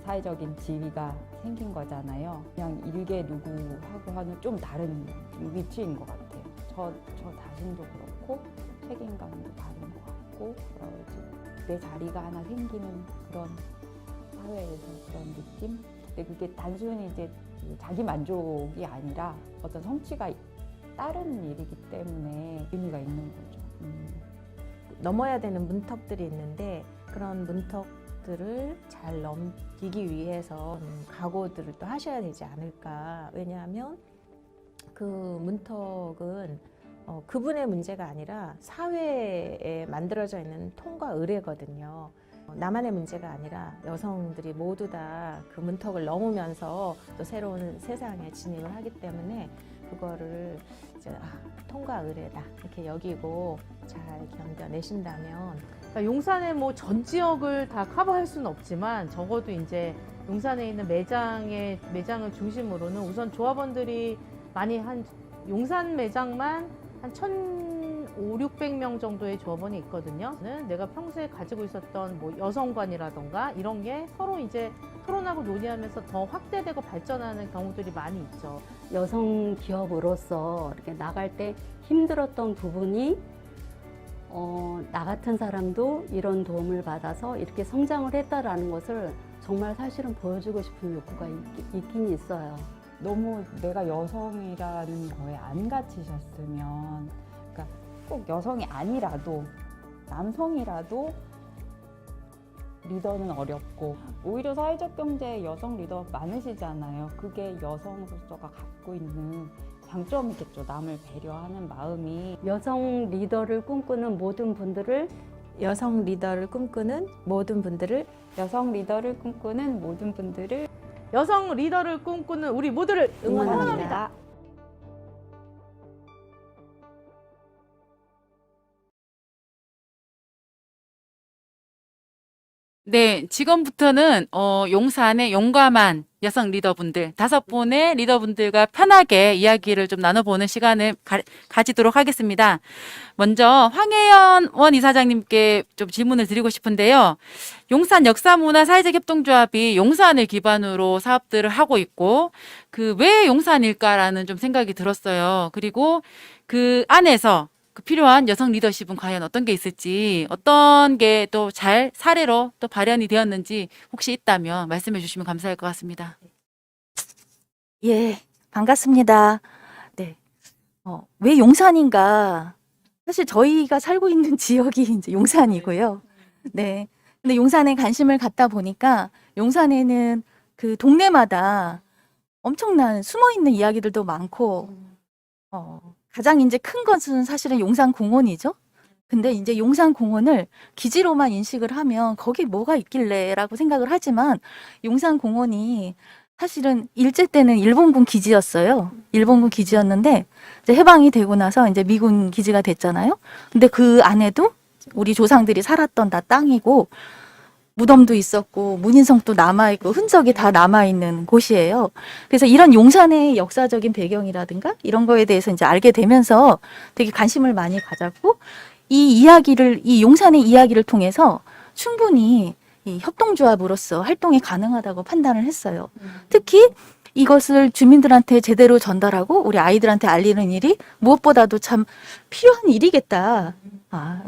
사회적인 지위가 생긴 거잖아요. 그냥 일개 누구하고 하는 좀 다른 위치인 것 같아요. 저 자신도 그렇고 책임감도 다른 것 같고 내 자리가 하나 생기는 그런 사회에서 그런 느낌? 근데 그게 단순히 이제 자기 만족이 아니라 어떤 성취가 다른 일이기 때문에 의미가 있는 거죠. 넘어야 되는 문턱들이 있는데 그런 문턱들을 잘 넘기기 위해서 각오들을 또 하셔야 되지 않을까. 왜냐하면 그 문턱은 그분의 문제가 아니라 사회에 만들어져 있는 통과 의례거든요. 나만의 문제가 아니라 여성들이 모두 다 그 문턱을 넘으면서 또 새로운 세상에 진입을 하기 때문에 그거를 이제 통과 의례다 이렇게 여기고 잘 견뎌내신다면 그러니까 용산의 뭐 전 지역을 다 커버할 수는 없지만 적어도 이제 용산에 있는 매장을 중심으로는 우선 조합원들이 많이 한 용산 매장만 한 1,500~600명 정도의 조합원이 있거든요. 내가 평소에 가지고 있었던 뭐 여성관이라던가 이런 게 서로 이제 토론하고 논의하면서 더 확대되고 발전하는 경우들이 많이 있죠. 여성 기업으로서 이렇게 나갈 때 힘들었던 부분이 나 같은 사람도 이런 도움을 받아서 이렇게 성장을 했다라는 것을 정말 사실은 보여주고 싶은 욕구가 있긴 있어요. 너무 내가 여성이라는 거에 안 갇히셨으면, 그러니까 꼭 여성이 아니라도 남성이라도 리더는 어렵고, 오히려 사회적 경제에 여성 리더 많으시잖아요. 그게 여성으로서가 갖고 있는 장점이겠죠. 남을 배려하는 마음이. 여성 리더를 꿈꾸는 모든 분들을 여성 리더를 꿈꾸는 모든 분들을 여성 리더를 꿈꾸는 모든 분들을 여성 리더를 꿈꾸는 우리 모두를 응원합니다. 네, 지금부터는 용산의 용감한 여성 리더분들 5분의 리더분들과 편하게 이야기를 좀 나눠보는 시간을 가지도록 하겠습니다. 먼저 황혜연 원 이사장님께 좀 질문을 드리고 싶은데요. 용산 역사문화 사회적 협동조합이 용산을 기반으로 사업들을 하고 있고 그 왜 용산일까라는 좀 생각이 들었어요. 그리고 그 안에서 그 필요한 여성 리더십은 과연 어떤 게 있을지, 어떤 게 또 잘 사례로 또 발현이 되었는지 혹시 있다면 말씀해 주시면 감사할 것 같습니다. 예, 반갑습니다. 네. 왜 용산인가? 사실 저희가 살고 있는 지역이 이제 용산이고요. 네. 근데 용산에 관심을 갖다 보니까 용산에는 그 동네마다 엄청난 숨어 있는 이야기들도 많고, 가장 이제 큰 것은 사실은 용산공원이죠. 근데 이제 용산공원을 기지로만 인식을 하면 거기 뭐가 있길래라고 생각을 하지만 용산공원이 사실은 일제 때는 일본군 기지였어요. 일본군 기지였는데 이제 해방이 되고 나서 이제 미군 기지가 됐잖아요. 근데 그 안에도 우리 조상들이 살았던 다 땅이고 무덤도 있었고 문인성도 남아있고 흔적이 다 남아있는 곳이에요. 그래서 이런 용산의 역사적인 배경이라든가 이런 거에 대해서 이제 알게 되면서 되게 관심을 많이 가졌고 이 용산의 이야기를 통해서 충분히 이 협동조합으로서 활동이 가능하다고 판단을 했어요. 특히 이것을 주민들한테 제대로 전달하고 우리 아이들한테 알리는 일이 무엇보다도 참 필요한 일이겠다.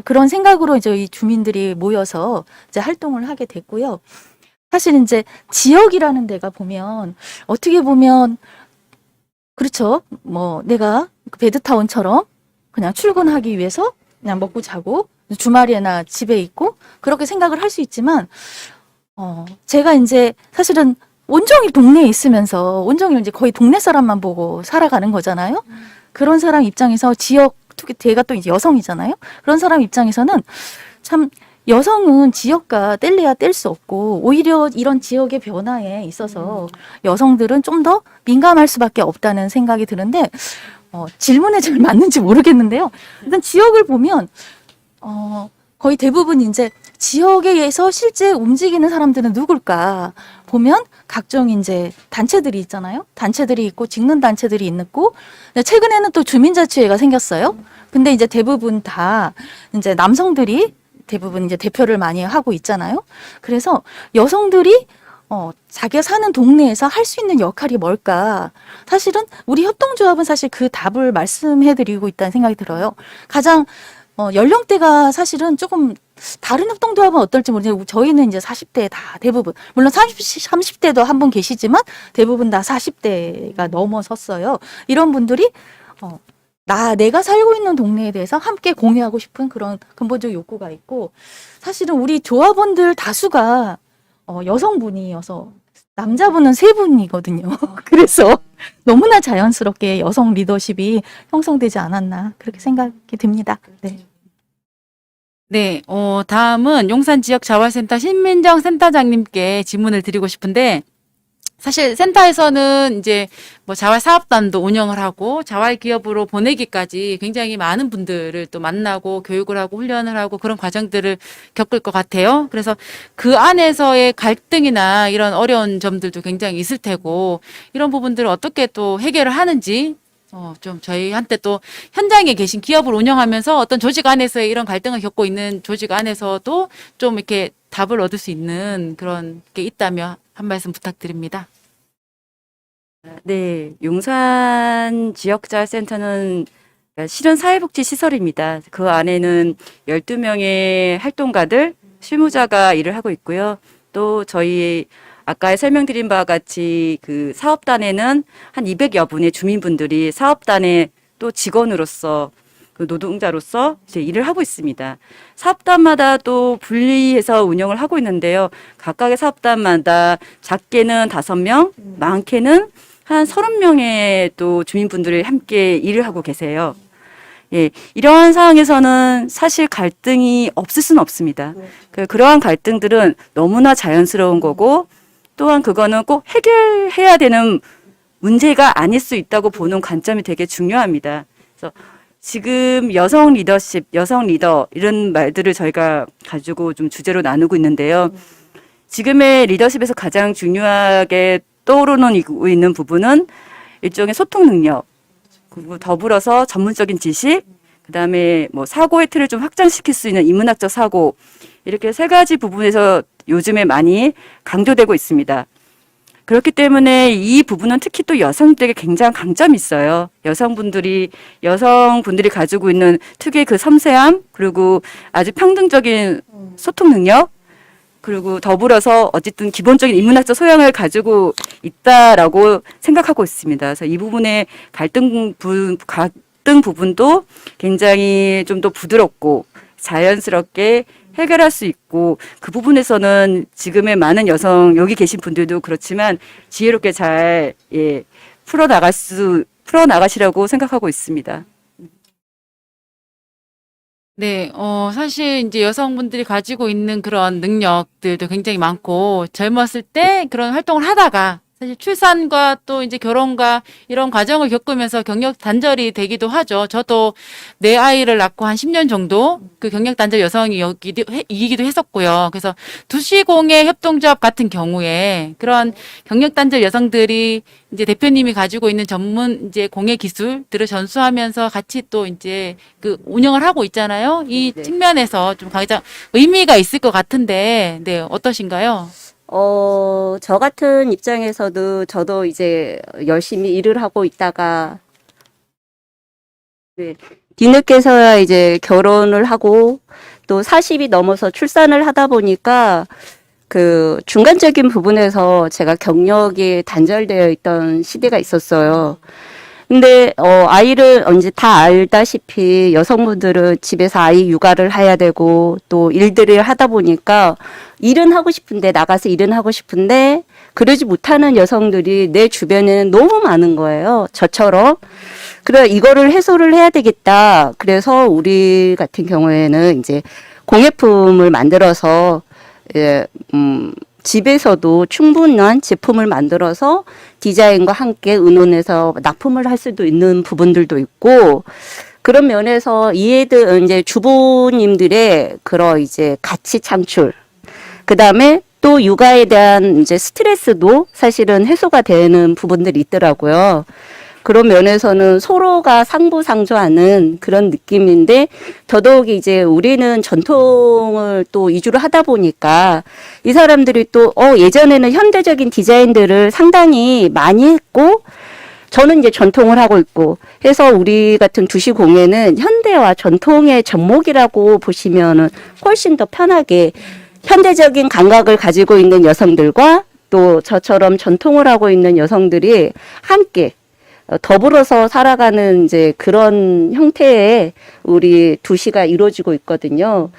그런 생각으로 이제 이 주민들이 모여서 이제 활동을 하게 됐고요. 사실 이제 지역이라는 데가 보면 어떻게 보면 그렇죠. 뭐 내가 베드타운처럼 그냥 출근하기 위해서 그냥 먹고 자고 주말에나 집에 있고 그렇게 생각을 할 수 있지만 제가 이제 사실은 온종일 동네에 있으면서 온종일 이제 거의 동네 사람만 보고 살아가는 거잖아요. 그런 사람 입장에서 특히 제가 또 이제 여성이잖아요. 그런 사람 입장에서는 참 여성은 지역과 뗄래야 뗄 수 없고 오히려 이런 지역의 변화에 있어서 여성들은 좀 더 민감할 수밖에 없다는 생각이 드는데 질문에 잘 맞는지 모르겠는데요. 일단 지역을 보면 거의 대부분 이제 지역에서 실제 움직이는 사람들은 누굴까 보면 각종 이제 단체들이 있잖아요. 단체들이 있고 직능 단체들이 있고 최근에는 또 주민자치회가 생겼어요. 근데 이제 대부분 다 이제 남성들이 대부분 이제 대표를 많이 하고 있잖아요. 그래서 여성들이 자기가 사는 동네에서 할 수 있는 역할이 뭘까? 사실은 우리 협동조합은 사실 그 답을 말씀해드리고 있다는 생각이 들어요. 가장 연령대가 사실은 조금 다른 협동조합은 어떨지 모르겠는데 저희는 이제 40대 다 대부분 물론 30대도 한 분 계시지만 대부분 다 40대가 넘어섰어요. 이런 분들이 내가 살고 있는 동네에 대해서 함께 공유하고 싶은 그런 근본적 욕구가 있고 사실은 우리 조합원들 다수가 여성분이어서 남자분은 3분이거든요. 그래서 너무나 자연스럽게 여성 리더십이 형성되지 않았나 그렇게 생각이 듭니다. 네. 네, 다음은 용산 지역 자활센터 신민정 센터장님께 질문을 드리고 싶은데 사실 센터에서는 이제 뭐 자활 사업단도 운영을 하고 자활 기업으로 보내기까지 굉장히 많은 분들을 또 만나고 교육을 하고 훈련을 하고 그런 과정들을 겪을 것 같아요. 그래서 그 안에서의 갈등이나 이런 어려운 점들도 굉장히 있을 테고 이런 부분들을 어떻게 또 해결을 하는지 좀 저희한테 또 현장에 계신 기업을 운영하면서 어떤 조직 안에서의 이런 갈등을 겪고 있는 조직 안에서도 좀 이렇게 답을 얻을 수 있는 그런 게 있다면 한 말씀 부탁드립니다. 네, 용산 지역자활센터는 실은 사회복지 시설입니다. 그 안에는 12명의 활동가들, 실무자가 일을 하고 있고요. 또 저희 아까 설명드린 바와 같이 그 사업단에는 한 200여 분의 주민분들이 사업단의 또 직원으로서 그 노동자로서 이제 일을 하고 있습니다. 사업단마다 또 분리해서 운영을 하고 있는데요. 각각의 사업단마다 작게는 5명, 많게는 한 30명의 또 주민분들이 함께 일을 하고 계세요. 예, 이러한 상황에서는 사실 갈등이 없을 수는 없습니다. 그러한 갈등들은 너무나 자연스러운 거고 또한 그거는 꼭 해결해야 되는 문제가 아닐 수 있다고 보는 관점이 되게 중요합니다. 그래서 지금 여성 리더십, 여성 리더 이런 말들을 저희가 가지고 좀 주제로 나누고 있는데요. 지금의 리더십에서 가장 중요하게 떠오르는 있는 부분은 일종의 소통 능력, 그리고 더불어서 전문적인 지식, 그다음에 뭐 사고의 틀을 좀 확장시킬 수 있는 인문학적 사고 이렇게 3가지 부분에서 요즘에 많이 강조되고 있습니다. 그렇기 때문에 이 부분은 특히 또 여성들에게 굉장한 강점이 있어요. 여성분들이 가지고 있는 특유의 그 섬세함, 그리고 아주 평등적인 소통 능력, 그리고 더불어서 어쨌든 기본적인 인문학적 소양을 가지고 있다라고 생각하고 있습니다. 그래서 이 부분의 갈등 부분도 굉장히 좀 더 부드럽고 자연스럽게 해결할 수 있고 그 부분에서는 지금의 많은 여성 여기 계신 분들도 그렇지만 지혜롭게 잘 풀어나가시라고 생각하고 있습니다. 네, 사실 이제 여성분들이 가지고 있는 그런 능력들도 굉장히 많고 젊었을 때 그런 활동을 하다가 사실 출산과 또 이제 결혼과 이런 과정을 겪으면서 경력 단절이 되기도 하죠. 저도 내 아이를 낳고 한 10년 정도 그 경력 단절 여성이기도 했었고요. 그래서 두시공예 협동조합 같은 경우에 그런 경력 단절 여성들이 이제 대표님이 가지고 있는 전문 이제 공예 기술들을 전수하면서 같이 또 이제 그 운영을 하고 있잖아요. 이 네. 측면에서 좀 가장 의미가 있을 것 같은데, 네, 어떠신가요? 저 같은 입장에서도 저도 이제 열심히 일을 하고 있다가, 네, 뒤늦게서야 이제 결혼을 하고 또 40이 넘어서 출산을 하다 보니까 그 중간적인 부분에서 제가 경력이 단절되어 있던 시대가 있었어요. 근데 아이를 이제 다 알다시피 여성분들은 집에서 아이 육아를 해야 되고 또 일들을 하다 보니까 일은 하고 싶은데 나가서 일은 하고 싶은데 그러지 못하는 여성들이 내 주변에는 너무 많은 거예요. 저처럼. 그래 이거를 해소를 해야 되겠다. 그래서 우리 같은 경우에는 이제 공예품을 만들어서 집에서도 충분한 제품을 만들어서 디자인과 함께 의논해서 납품을 할 수도 있는 부분들도 있고 그런 면에서 이해들 이제 주부님들의 그런 이제 가치 창출 그다음에 또 육아에 대한 이제 스트레스도 사실은 해소가 되는 부분들이 있더라고요. 그런 면에서는 서로가 상부상조하는 그런 느낌인데 더더욱이 이제 우리는 전통을 또 위주로 하다 보니까 이 사람들이 또 예전에는 현대적인 디자인들을 상당히 많이 했고 저는 이제 전통을 하고 있고 해서 우리 같은 두시공예는 현대와 전통의 접목이라고 보시면은 훨씬 더 편하게 현대적인 감각을 가지고 있는 여성들과 또 저처럼 전통을 하고 있는 여성들이 함께 더불어서 살아가는 이제 그런 형태의 우리 두시가 이루어지고 있거든요.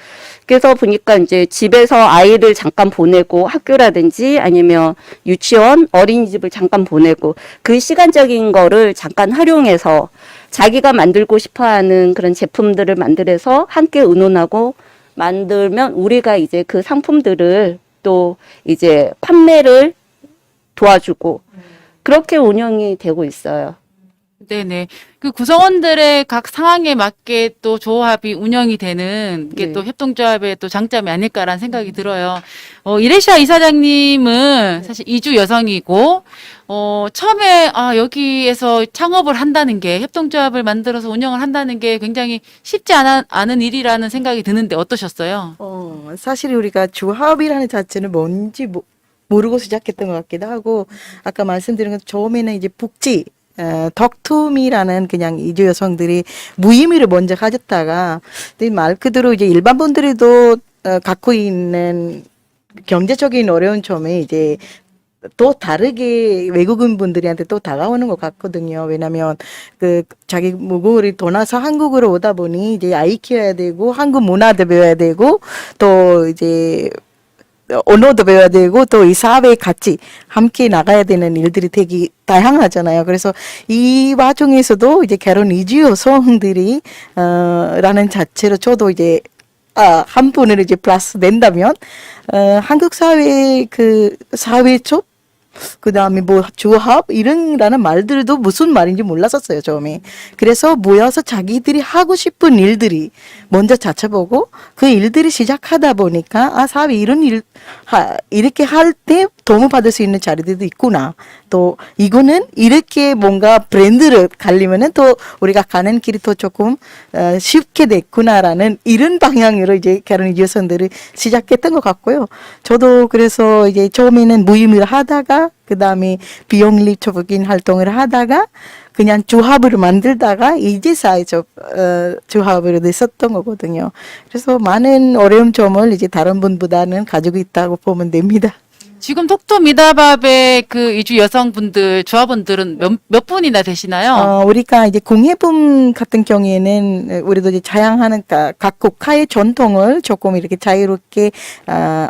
그래서 보니까 이제 집에서 아이를 잠깐 보내고 학교라든지 아니면 유치원, 어린이집을 잠깐 보내고 그 시간적인 거를 잠깐 활용해서 자기가 만들고 싶어 하는 그런 제품들을 만들어서 함께 의논하고 만들면 우리가 이제 그 상품들을 또 이제 판매를 도와주고 그렇게 운영이 되고 있어요. 네네. 그 구성원들의 각 상황에 맞게 또 조합이 운영이 되는 게 네. 또 협동조합의 또 장점이 아닐까라는 생각이 들어요. 이레시아 이사장님은 사실 이주 여성이고, 처음에, 여기에서 창업을 한다는 게, 협동조합을 만들어서 운영을 한다는 게 굉장히 쉽지 않은 일이라는 생각이 드는데 어떠셨어요? 사실 우리가 조합이라는 자체는 뭔지 모르고 시작했던 것 같기도 하고, 아까 말씀드린 것 처음에는 이제 복지, 덕투미라는 그냥 이주 여성들이 무의미를 먼저 가졌다가, 말 그대로 이제 일반 분들도 갖고 있는 경제적인 어려운 점에 이제 또 다르게 외국인 분들한테 또 다가오는 것 같거든요. 왜냐면 그 자기 모국을 떠나서 한국으로 오다 보니 이제 아이 키워야 되고 한국 문화도 배워야 되고 또 이제 언어도 배워야 되고 또 이 사회에 같이 함께 나가야 되는 일들이 되게 다양하잖아요. 그래서 이 와중에서도 이제 결혼 이주 여성들이 라는 자체로 저도 이제 한 분을 이제 플러스 낸다면 한국 사회 그 사회적 그다음에 뭐 조합 이런라는 말들도 무슨 말인지 몰랐었어요 처음에. 그래서 모여서 자기들이 하고 싶은 일들이 먼저 찾아보고 그 일들이 시작하다 보니까 사회 이런 일 이렇게 할 때 도움 받을 수 있는 자리들도 있구나. 또 이거는 이렇게 뭔가 브랜드를 갈리면은 또 우리가 가는 길이 또 조금 쉽게 됐구나라는 이런 방향으로 이제 결혼 이주 여성들이 시작했던 것 같고요. 저도 그래서 이제 처음에는 무의미를 하다가 그 다음에 비영리적인 활동을 하다가 그냥 조합을 만들다가 이제 사회적 조합으로 됐었던 거거든요. 그래서 많은 어려운 점을 이제 다른 분보다는 가지고 있다고 보면 됩니다. 지금 톡톡 미다밥의 그 이주 여성분들, 조합원들은 몇 분이나 되시나요? 우리가 이제 공예품 같은 경우에는 우리도 이제 자양하는 각 국가의 전통을 조금 이렇게 자유롭게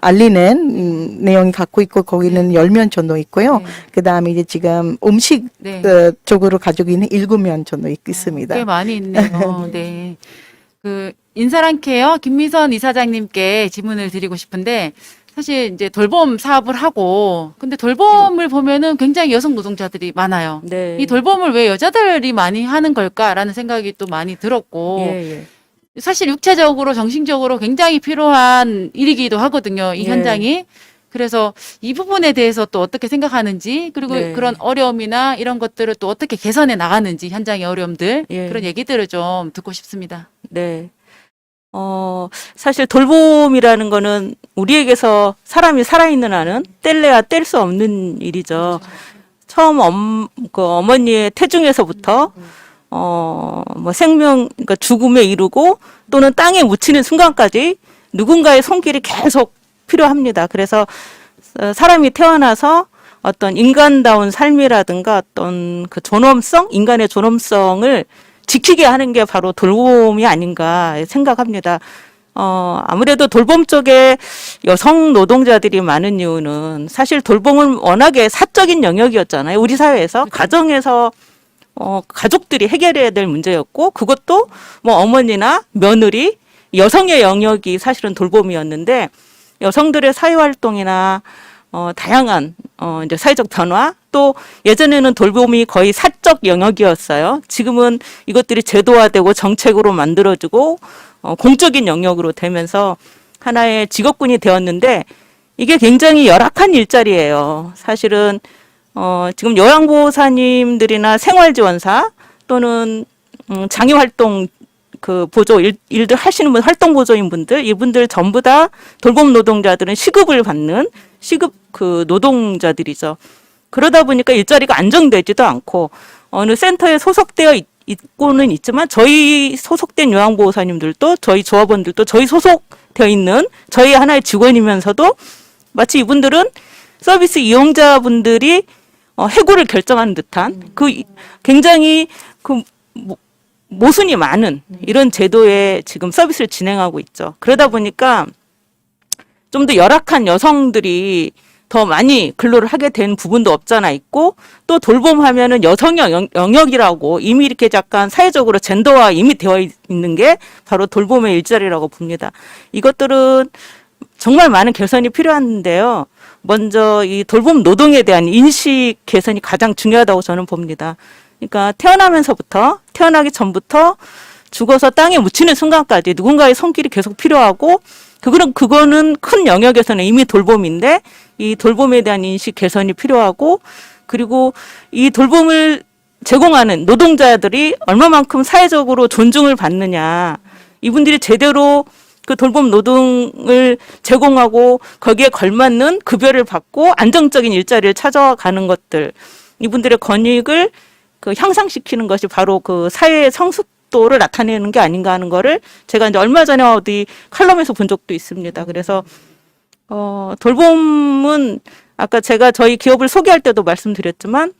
알리는 내용이 갖고 있고 거기는 10명 정도 있고요. 네. 그 다음에 이제 지금 음식 네. 쪽으로 가지고 있는 7명 정도 있습니다. 꽤 많이 있네요. 네. 인사랑케어 김미선 이사장님께 질문을 드리고 싶은데, 사실 이제 돌봄 사업을 하고 근데 돌봄을 보면은 굉장히 여성 노동자들이 많아요. 네. 이 돌봄을 왜 여자들이 많이 하는 걸까라는 생각이 또 많이 들었고 예. 사실 육체적으로 정신적으로 굉장히 필요한 일이기도 하거든요. 이 예. 현장이. 그래서 이 부분에 대해서 또 어떻게 생각하는지 그리고 네. 그런 어려움이나 이런 것들을 또 어떻게 개선해 나가는지 현장의 어려움들 예. 그런 얘기들을 좀 듣고 싶습니다. 네. 사실 돌봄이라는 거는 우리에게서 사람이 살아있는 한은 뗄래야 뗄 수 없는 일이죠. 처음 어머니의 태중에서부터 뭐 생명, 그러니까 죽음에 이르고 또는 땅에 묻히는 순간까지 누군가의 손길이 계속 필요합니다. 그래서 사람이 태어나서 어떤 인간다운 삶이라든가 어떤 그 존엄성, 인간의 존엄성을 지키게 하는 게 바로 돌봄이 아닌가 생각합니다. 아무래도 돌봄 쪽에 여성 노동자들이 많은 이유는 사실 돌봄은 워낙에 사적인 영역이었잖아요. 우리 사회에서 가정에서 가족들이 해결해야 될 문제였고 그것도 뭐 어머니나 며느리, 여성의 영역이 사실은 돌봄이었는데 여성들의 사회활동이나 다양한 이제 사회적 변화 또 예전에는 돌봄이 거의 사적 영역이었어요. 지금은 이것들이 제도화되고 정책으로 만들어지고 공적인 영역으로 되면서 하나의 직업군이 되었는데 이게 굉장히 열악한 일자리예요. 사실은 지금 요양보호사님들이나 생활지원사 또는 장애활동 그 보조 일들 하시는 분 활동 보조인 분들 이분들 전부 다 돌봄 노동자들은 시급을 받는 시급 그 노동자들이죠. 그러다 보니까 일자리가 안정되지도 않고 어느 센터에 소속되어 있고는 있지만 저희 소속된 요양보호사님들도 저희 조합원들도 저희 소속되어 있는 저희 하나의 직원이면서도 마치 이분들은 서비스 이용자분들이 해고를 결정하는 듯한 그 굉장히 그 모순이 많은 이런 제도에 지금 서비스를 진행하고 있죠. 그러다 보니까 좀 더 열악한 여성들이 더 많이 근로를 하게 된 부분도 없잖아 있고 또 돌봄하면은 여성의 영역이라고 이미 이렇게 약간 사회적으로 젠더화 이미 되어 있는 게 바로 돌봄의 일자리라고 봅니다. 이것들은 정말 많은 개선이 필요한데요. 먼저 이 돌봄 노동에 대한 인식 개선이 가장 중요하다고 저는 봅니다. 그러니까 태어나기 전부터 죽어서 땅에 묻히는 순간까지 누군가의 손길이 계속 필요하고 그거는 큰 영역에서는 이미 돌봄인데 이 돌봄에 대한 인식 개선이 필요하고 그리고 이 돌봄을 제공하는 노동자들이 얼마만큼 사회적으로 존중을 받느냐 이분들이 제대로 그 돌봄 노동을 제공하고 거기에 걸맞는 급여를 받고 안정적인 일자리를 찾아가는 것들 이분들의 권익을 그 향상시키는 것이 바로 그 사회의 성숙도를 나타내는 게 아닌가 하는 거를 제가 이제 얼마 전에 어디 칼럼에서 본 적도 있습니다. 그래서 돌봄은 아까 제가 저희 기업을 소개할 때도 말씀드렸지만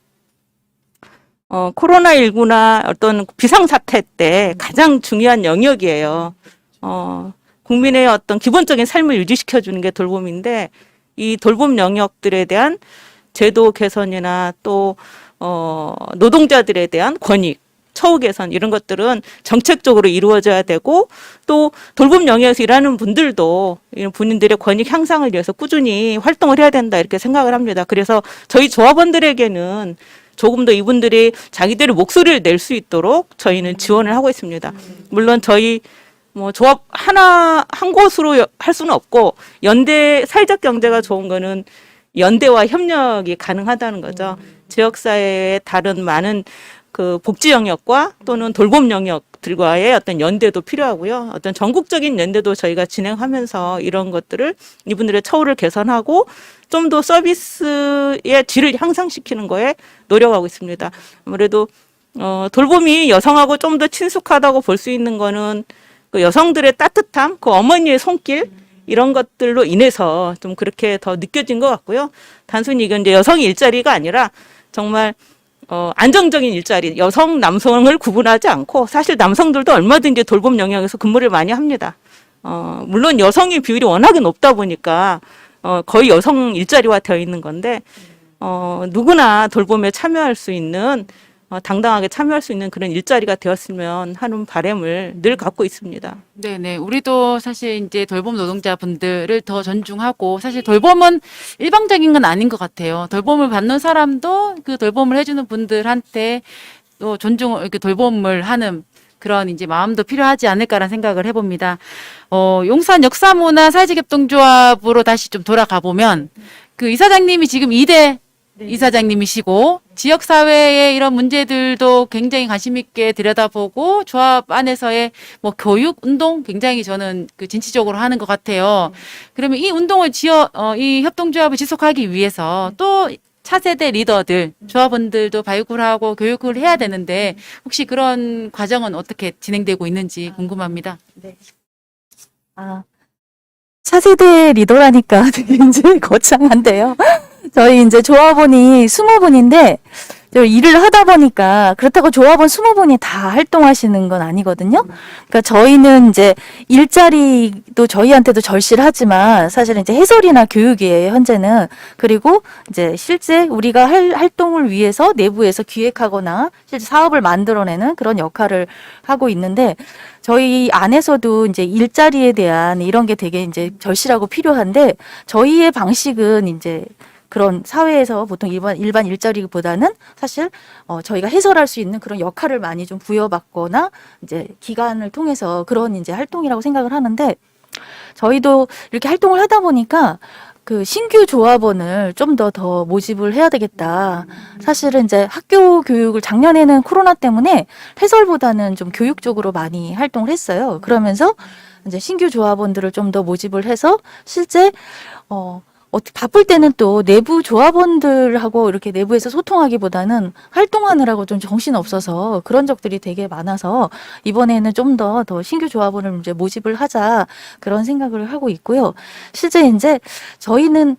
코로나19나 어떤 비상사태 때 가장 중요한 영역이에요. 국민의 어떤 기본적인 삶을 유지시켜 주는 게 돌봄인데 이 돌봄 영역들에 대한 제도 개선이나 또 노동자들에 대한 권익, 처우 개선 이런 것들은 정책적으로 이루어져야 되고 또 돌봄 영역에서 일하는 분들도 이런 본인들의 권익 향상을 위해서 꾸준히 활동을 해야 된다 이렇게 생각을 합니다. 그래서 저희 조합원들에게는 조금 더 이분들이 자기들의 목소리를 낼 수 있도록 저희는 지원을 하고 있습니다. 물론 저희 뭐 조합 한 곳으로 할 수는 없고 연대 사회적 경제가 좋은 거는 연대와 협력이 가능하다는 거죠. 지역사회의 다른 많은 그 복지 영역과 또는 돌봄 영역들과의 어떤 연대도 필요하고요. 어떤 전국적인 연대도 저희가 진행하면서 이런 것들을 이분들의 처우를 개선하고 좀 더 서비스의 질을 향상시키는 거에 노력하고 있습니다. 아무래도 돌봄이 여성하고 좀 더 친숙하다고 볼 수 있는 거는 그 여성들의 따뜻함, 그 어머니의 손길 이런 것들로 인해서 좀 그렇게 더 느껴진 것 같고요. 단순히 이건 이제 여성의 일자리가 아니라 정말 안정적인 일자리, 여성, 남성을 구분하지 않고 사실 남성들도 얼마든지 돌봄 영역에서 근무를 많이 합니다. 물론 여성의 비율이 워낙에 높다 보니까 거의 여성 일자리화 되어 있는 건데 누구나 돌봄에 참여할 수 있는 당당하게 참여할 수 있는 그런 일자리가 되었으면 하는 바람을 늘 갖고 있습니다. 네네. 우리도 사실 이제 돌봄 노동자분들을 더 존중하고 사실 돌봄은 일방적인 건 아닌 것 같아요. 돌봄을 받는 사람도 그 돌봄을 해주는 분들한테 또 이렇게 돌봄을 하는 그런 이제 마음도 필요하지 않을까라는 생각을 해봅니다. 용산 역사문화 사회적협동조합으로 다시 좀 돌아가 보면 그 이사장님이 지금 2대 이사장님이시고 지역사회의 이런 문제들도 굉장히 관심 있게 들여다보고 조합 안에서의 뭐 교육 운동 굉장히 저는 그 진취적으로 하는 것 같아요. 그러면 이 운동을 이 협동조합을 지속하기 위해서 또 차세대 리더들, 조합원들도 발굴하고 교육을 해야 되는데 혹시 그런 과정은 어떻게 진행되고 있는지 궁금합니다. 차세대 리더라니까 되게 이제 거창한데요. 저희 이제 조합원이 20분인데 일을 하다 보니까 그렇다고 조합원 20분이 다 활동하시는 건 아니거든요. 그러니까 저희는 이제 일자리도 저희한테도 절실하지만 사실은 이제 해설이나 교육이에요, 현재는. 그리고 이제 실제 우리가 할 활동을 위해서 내부에서 기획하거나 실제 사업을 만들어내는 그런 역할을 하고 있는데 저희 안에서도 이제 일자리에 대한 이런 게 되게 이제 절실하고 필요한데 저희의 방식은 이제 그런 사회에서 보통 일반 일자리보다는 사실 저희가 해설할 수 있는 그런 역할을 많이 좀 부여받거나 이제 기관을 통해서 그런 이제 활동이라고 생각을 하는데 저희도 이렇게 활동을 하다 보니까 그 신규 조합원을 좀 더 모집을 해야 되겠다. 사실은 이제 학교 교육을 작년에는 코로나 때문에 해설보다는 좀 교육 쪽으로 많이 활동을 했어요. 그러면서 이제 신규 조합원들을 좀 더 모집을 해서 실제 바쁠 때는 또 내부 조합원들하고 이렇게 내부에서 소통하기보다는 활동하느라고 좀 정신 없어서 그런 적들이 되게 많아서 이번에는 좀 더 신규 조합원을 이제 모집을 하자 그런 생각을 하고 있고요. 실제 이제 저희는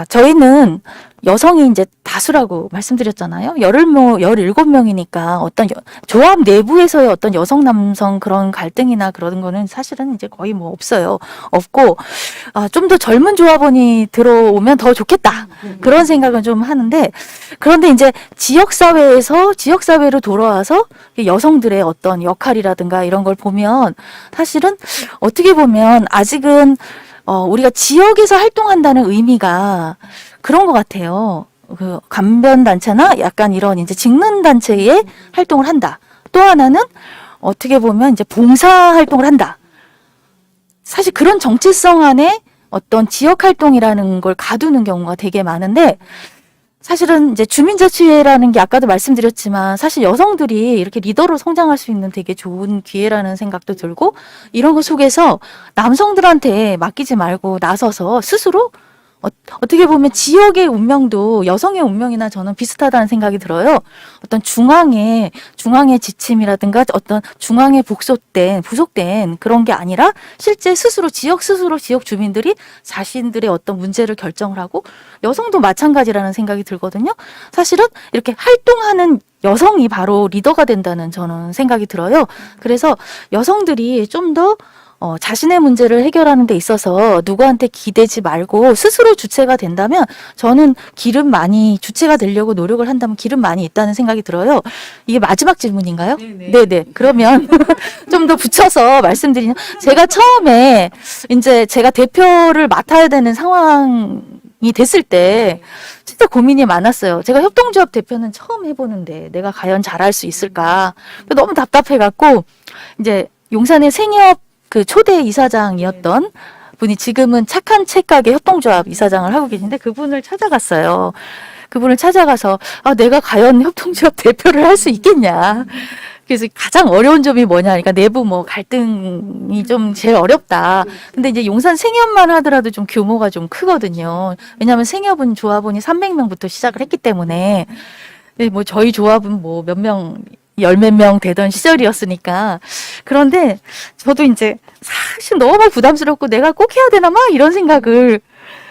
저희는 여성이 이제 다수라고 말씀드렸잖아요. 17명이니까 어떤 조합 내부에서의 어떤 여성, 남성 그런 갈등이나 그런 거는 사실은 이제 거의 뭐 없어요. 없고, 좀 더 젊은 조합원이 들어오면 더 좋겠다. 그런 생각은 좀 하는데, 그런데 이제 지역사회로 돌아와서 여성들의 어떤 역할이라든가 이런 걸 보면 사실은 어떻게 보면 아직은 우리가 지역에서 활동한다는 의미가 그런 것 같아요. 그 간변단체나 약간 이런 이제 직능단체에 활동을 한다. 또 하나는 어떻게 보면 이제 봉사활동을 한다. 사실 그런 정체성 안에 어떤 지역활동이라는 걸 가두는 경우가 되게 많은데 사실은 이제 주민자치회라는 게 아까도 말씀드렸지만 사실 여성들이 이렇게 리더로 성장할 수 있는 되게 좋은 기회라는 생각도 들고 이런 거 속에서 남성들한테 맡기지 말고 나서서 스스로 어떻게 보면 지역의 운명도 여성의 운명이나 저는 비슷하다는 생각이 들어요. 어떤 중앙의 지침이라든가 어떤 중앙에 부속된 그런 게 아니라 실제 지역 주민들이 자신들의 어떤 문제를 결정을 하고 여성도 마찬가지라는 생각이 들거든요. 사실은 이렇게 활동하는 여성이 바로 리더가 된다는 저는 생각이 들어요. 그래서 여성들이 좀 더 자신의 문제를 해결하는 데 있어서 누구한테 기대지 말고 스스로 주체가 된다면 저는 주체가 되려고 노력을 한다면 길은 많이 있다는 생각이 들어요. 이게 마지막 질문인가요? 네네. 그러면 좀 더 붙여서 말씀드리면 제가 처음에 이제 제가 대표를 맡아야 되는 상황이 됐을 때 진짜 고민이 많았어요. 제가 협동조합 대표는 처음 해보는데 내가 과연 잘할 수 있을까? 너무 답답해갖고 이제 용산의 생협 그 초대 이사장이었던 분이 지금은 착한 책가게 협동조합 이사장을 하고 계신데 그분을 찾아갔어요. 그분을 찾아가서 내가 과연 협동조합 대표를 할 수 있겠냐. 그래서 가장 어려운 점이 뭐냐. 그러니까 내부 갈등이 좀 제일 어렵다. 근데 이제 용산 생협만 하더라도 좀 규모가 좀 크거든요. 왜냐하면 생협은 조합원이 300명부터 시작을 했기 때문에 뭐 저희 조합은 뭐 몇 명 열몇 명 되던 시절이었으니까. 그런데 저도 이제 사실 너무 부담스럽고 내가 꼭 해야 되나 막 이런 생각을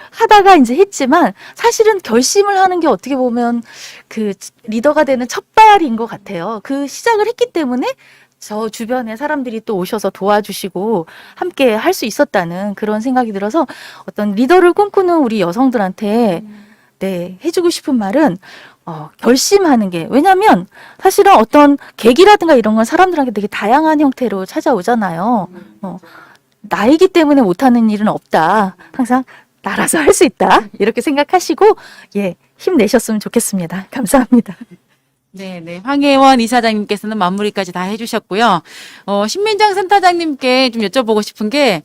하다가 이제 했지만 사실은 결심을 하는 게 어떻게 보면 그 리더가 되는 첫발인 것 같아요. 그 시작을 했기 때문에 저 주변에 사람들이 또 오셔서 도와주시고 함께 할 수 있었다는 그런 생각이 들어서 어떤 리더를 꿈꾸는 우리 여성들한테 네, 해주고 싶은 말은 결심하는 게, 왜냐면 사실은 어떤 계기라든가 이런 건 사람들한테 되게 다양한 형태로 찾아오잖아요. 나이기 때문에 못하는 일은 없다. 항상 나라서 할 수 있다. 이렇게 생각하시고, 예, 힘내셨으면 좋겠습니다. 감사합니다. 네, 네. 황혜원 이사장님께서는 마무리까지 다 해주셨고요. 신민정 센터장님께 좀 여쭤보고 싶은 게,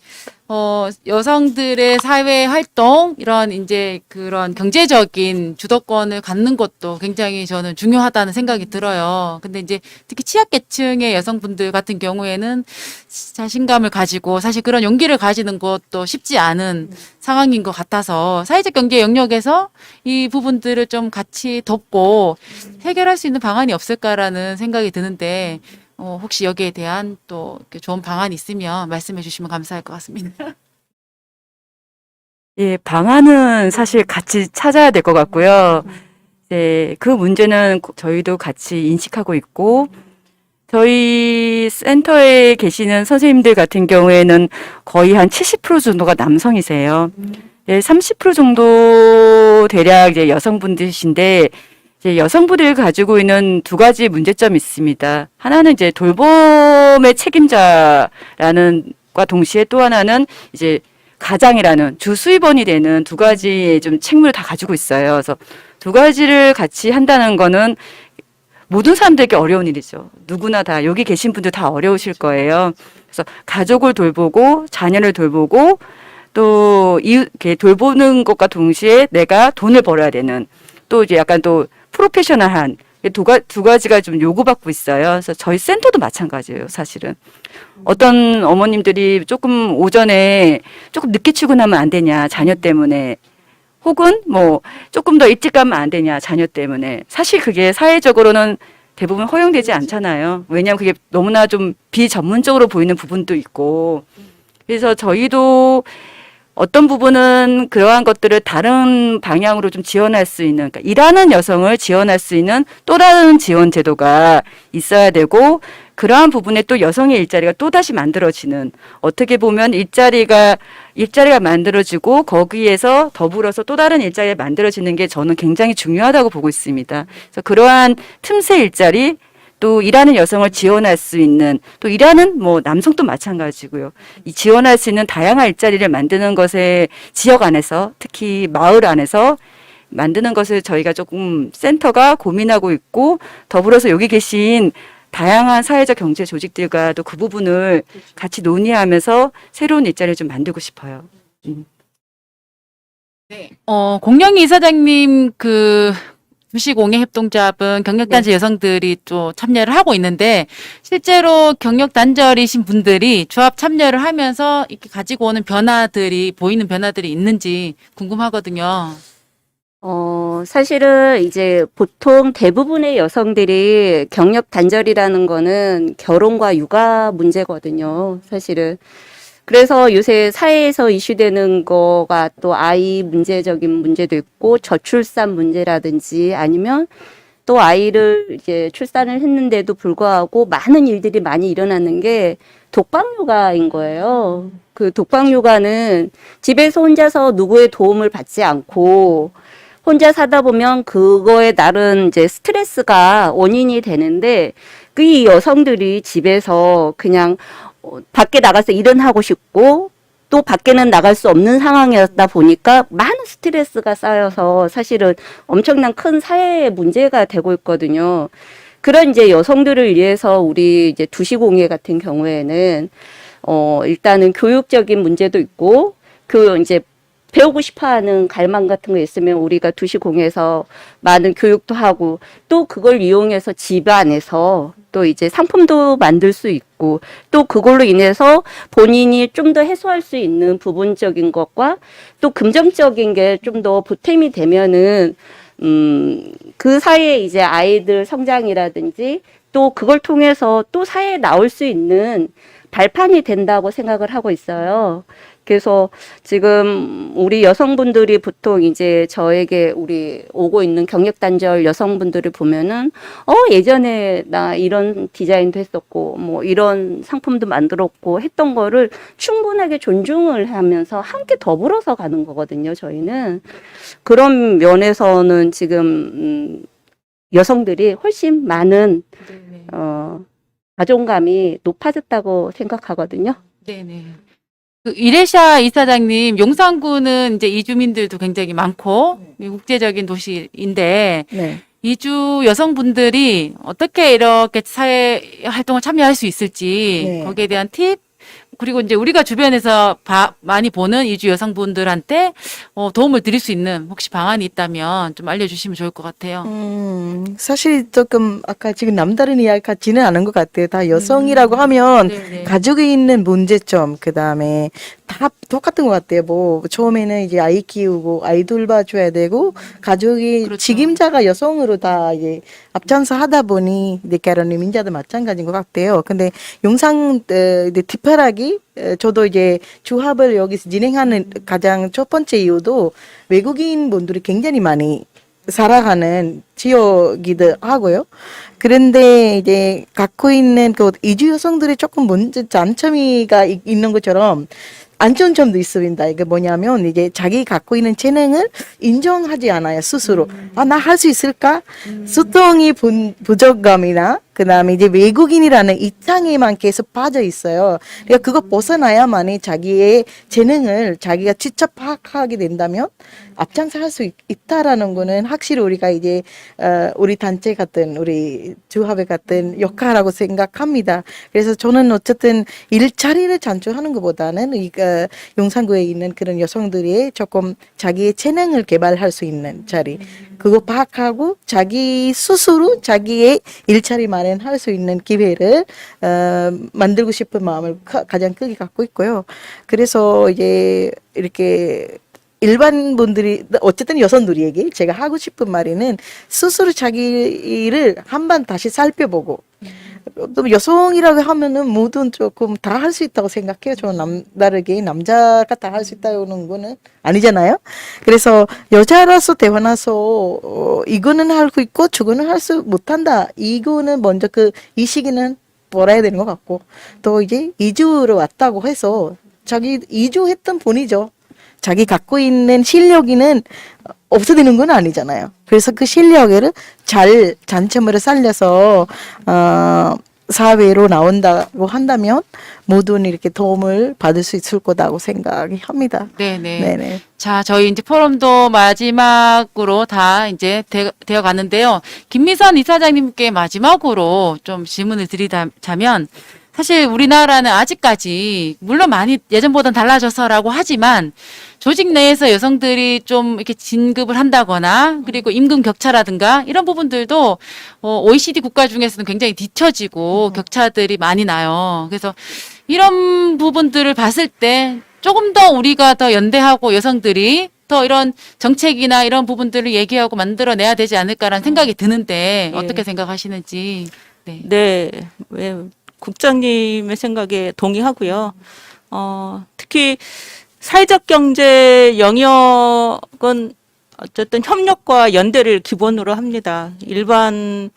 여성들의 사회 활동, 이런 이제 그런 경제적인 주도권을 갖는 것도 굉장히 저는 중요하다는 생각이 들어요. 근데 이제 특히 취약계층의 여성분들 같은 경우에는 자신감을 가지고 사실 그런 용기를 가지는 것도 쉽지 않은 상황인 것 같아서 사회적 경제 영역에서 이 부분들을 좀 같이 돕고 해결할 수 있는 방안이 없을까라는 생각이 드는데, 혹시 여기에 대한 또 이렇게 좋은 방안이 있으면 말씀해 주시면 감사할 것 같습니다. 예, 방안은 사실 같이 찾아야 될 것 같고요. 네, 그 문제는 저희도 같이 인식하고 있고, 저희 센터에 계시는 선생님들 같은 경우에는 거의 한 70% 정도가 남성이세요. 네, 30% 정도 대략 이제 여성분들이신데, 이제 여성분들이 가지고 있는 두 가지 문제점이 있습니다. 하나는 이제 돌봄의 책임자라는 과 동시에 또 하나는 이제 가장이라는 주 수입원이 되는 두 가지의 좀 책무를 다 가지고 있어요. 그래서 두 가지를 같이 한다는 거는 모든 사람들에게 어려운 일이죠. 누구나 다 여기 계신 분들 다 어려우실 거예요. 그래서 가족을 돌보고 자녀를 돌보고 또 이렇게 돌보는 것과 동시에 내가 돈을 벌어야 되는 또 이제 약간 또 프로페셔널한 두 가지가 좀 요구받고 있어요. 그래서 저희 센터도 마찬가지예요, 사실은. 어떤 어머님들이 조금 오전에 조금 늦게 출근하면 안 되냐, 자녀 때문에. 혹은 뭐 조금 더 일찍 가면 안 되냐, 자녀 때문에. 사실 그게 사회적으로는 대부분 허용되지 않잖아요. 왜냐하면 그게 너무나 좀 비전문적으로 보이는 부분도 있고. 그래서 저희도 어떤 부분은 그러한 것들을 다른 방향으로 좀 지원할 수 있는, 그러니까 일하는 여성을 지원할 수 있는 또 다른 지원 제도가 있어야 되고, 그러한 부분에 또 여성의 일자리가 또다시 만들어지는, 어떻게 보면 일자리가 만들어지고 거기에서 더불어서 또 다른 일자리가 만들어지는 게 저는 굉장히 중요하다고 보고 있습니다. 그래서 그러한 틈새 일자리, 또 일하는 여성을 지원할 수 있는, 또 일하는 뭐 남성도 마찬가지고요. 이 지원할 수 있는 다양한 일자리를 만드는 것에 지역 안에서, 특히 마을 안에서 만드는 것을 저희가 조금 센터가 고민하고 있고, 더불어서 여기 계신 다양한 사회적 경제 조직들과도 그 부분을 같이 논의하면서 새로운 일자리를 좀 만들고 싶어요. 네. 공영희 이사장님 두시공예 협동조합은 경력단절 여성들이 또 참여를 하고 있는데, 실제로 경력단절이신 분들이 조합 참여를 하면서 이렇게 가지고 오는 보이는 변화들이 있는지 궁금하거든요. 사실은 이제 보통 대부분의 여성들이 경력 단절이라는 거는 결혼과 육아 문제거든요, 사실은. 그래서 요새 사회에서 이슈되는 거가 또 아이 문제적인 문제도 있고, 저출산 문제라든지 아니면 또 아이를 이제 출산을 했는데도 불구하고 많은 일들이 많이 일어나는 게 독방육아인 거예요. 그 독방육아는 집에서 혼자서 누구의 도움을 받지 않고 혼자 사다 보면 그거에 따른 이제 스트레스가 원인이 되는데, 그 여성들이 집에서 그냥 밖에 나가서 일은 하고 싶고 또 밖에는 나갈 수 없는 상황이었다 보니까 많은 스트레스가 쌓여서 사실은 엄청난 큰 사회 문제가 되고 있거든요. 그런 이제 여성들을 위해서 우리 이제 두시공예 같은 경우에는 일단은 교육적인 문제도 있고, 이제 배우고 싶어하는 갈망 같은 거 있으면 우리가 두시공예에서 많은 교육도 하고, 또 그걸 이용해서 집 안에서 또 이제 상품도 만들 수 있고, 또 그걸로 인해서 본인이 좀 더 해소할 수 있는 부분적인 것과 또 금전적인 게 좀 더 보탬이 되면은 그 사이에 이제 아이들 성장이라든지 또 그걸 통해서 또 사회에 나올 수 있는 발판이 된다고 생각을 하고 있어요. 그래서 지금 우리 여성분들이 보통 이제 저에게 우리 오고 있는 경력단절 여성분들을 보면은 예전에 나 이런 디자인도 했었고 뭐 이런 상품도 만들었고 했던 거를 충분하게 존중을 하면서 함께 더불어서 가는 거거든요. 저희는 그런 면에서는 지금 여성들이 훨씬 많은 자존감이 높아졌다고 생각하거든요. 네네. 그 이레샤 이사장님, 용산구는 이제 이주민들도 굉장히 많고 국제적인 도시인데 네. 이주 여성분들이 어떻게 이렇게 사회 활동을 참여할 수 있을지 네. 거기에 대한 팁, 그리고 이제 우리가 주변에서 많이 보는 이주 여성분들한테 도움을 드릴 수 있는 혹시 방안이 있다면 좀 알려주시면 좋을 것 같아요. 사실 조금 아까 지금 남다른 이야기 같지는 않은 것 같아요. 다 여성이라고 하면 네네. 가족에 있는 문제점, 그 다음에 다 똑같은 것 같아요. 뭐 처음에는 이제 아이 키우고 아이 돌봐줘야 되고 가족이 그렇죠. 책임자가 여성으로 다 이제 앞장서 하다 보니 이제 결혼의 민자도 마찬가지인 것 같아요. 근데 용산 특별하게 저도 이제 주합을 여기서 진행하는 가장 첫 번째 이유도 외국인 분들이 굉장히 많이 살아가는 지역이기도 하고요. 그런데 이제 갖고 있는 그 이주 여성들이 조금 문제 장점이가 있는 것처럼 안 좋은 점도 있습니다. 이게 뭐냐면 이제 자기 갖고 있는 재능을 인정하지 않아요, 스스로. 아, 나 할 수 있을까? 소통이 부족감이나 그다음에 이제 외국인이라는 입장에만 계속 빠져 있어요. 그러니까 그거 벗어나야만이 자기의 재능을 자기가 직접 파악하게 된다면 앞장서 할 수 있다라는 거는 확실히 우리가 이제 우리 단체 같은 우리 주합회 같은 역할이라고 생각합니다. 그래서 저는 어쨌든 일자리를 창출하는 것보다는 용산구에 있는 그런 여성들이 조금 자기의 재능을 개발할 수 있는 자리, 그거 파악하고 자기 스스로 자기의 일자리 마련할 수 있는 기회를 만들고 싶은 마음을 가장 크게 갖고 있고요. 그래서 이제 이렇게 일반 분들이 어쨌든 여성들에게 제가 하고 싶은 말에는 스스로 자기를 한번 다시 살펴보고 또 여성이라고 하면은 모든 조금 다 할 수 있다고 생각해요. 저는 다르게 남자가 다 할 수 있다는 거는 아니잖아요. 그래서 여자라서 태어나서 이거는 할 수 있고 저거는 할 수 못한다. 이거는 먼저 이 시기는 벌어야 되는 것 같고 또 이제 이주로 왔다고 해서 자기 이주했던 분이죠. 자기 갖고 있는 실력이는 없어지는 건 아니잖아요. 그래서 그 실력을 잘 장점으로 살려서 사회로 나온다고 한다면 모두는 이렇게 도움을 받을 수 있을 거다고 생각합니다. 네네. 네네. 자, 저희 이제 포럼도 마지막으로 다 이제 되어 가는데요. 김미선 이사장님께 마지막으로 좀 질문을 드리자면, 사실 우리나라는 아직까지 물론 많이 예전보다는 달라져서라고 하지만 조직 내에서 여성들이 좀 이렇게 진급을 한다거나 그리고 임금 격차라든가 이런 부분들도 OECD 국가 중에서는 굉장히 뒤처지고 격차들이 많이 나요. 그래서 이런 부분들을 봤을 때 조금 더 우리가 더 연대하고 여성들이 더 이런 정책이나 이런 부분들을 얘기하고 만들어내야 되지 않을까라는 생각이 드는데 어떻게 생각하시는지. 네. 네, 국장님의 생각에 동의하고요. 특히 사회적 경제 영역은 어쨌든 협력과 연대를 기본으로 합니다. 일반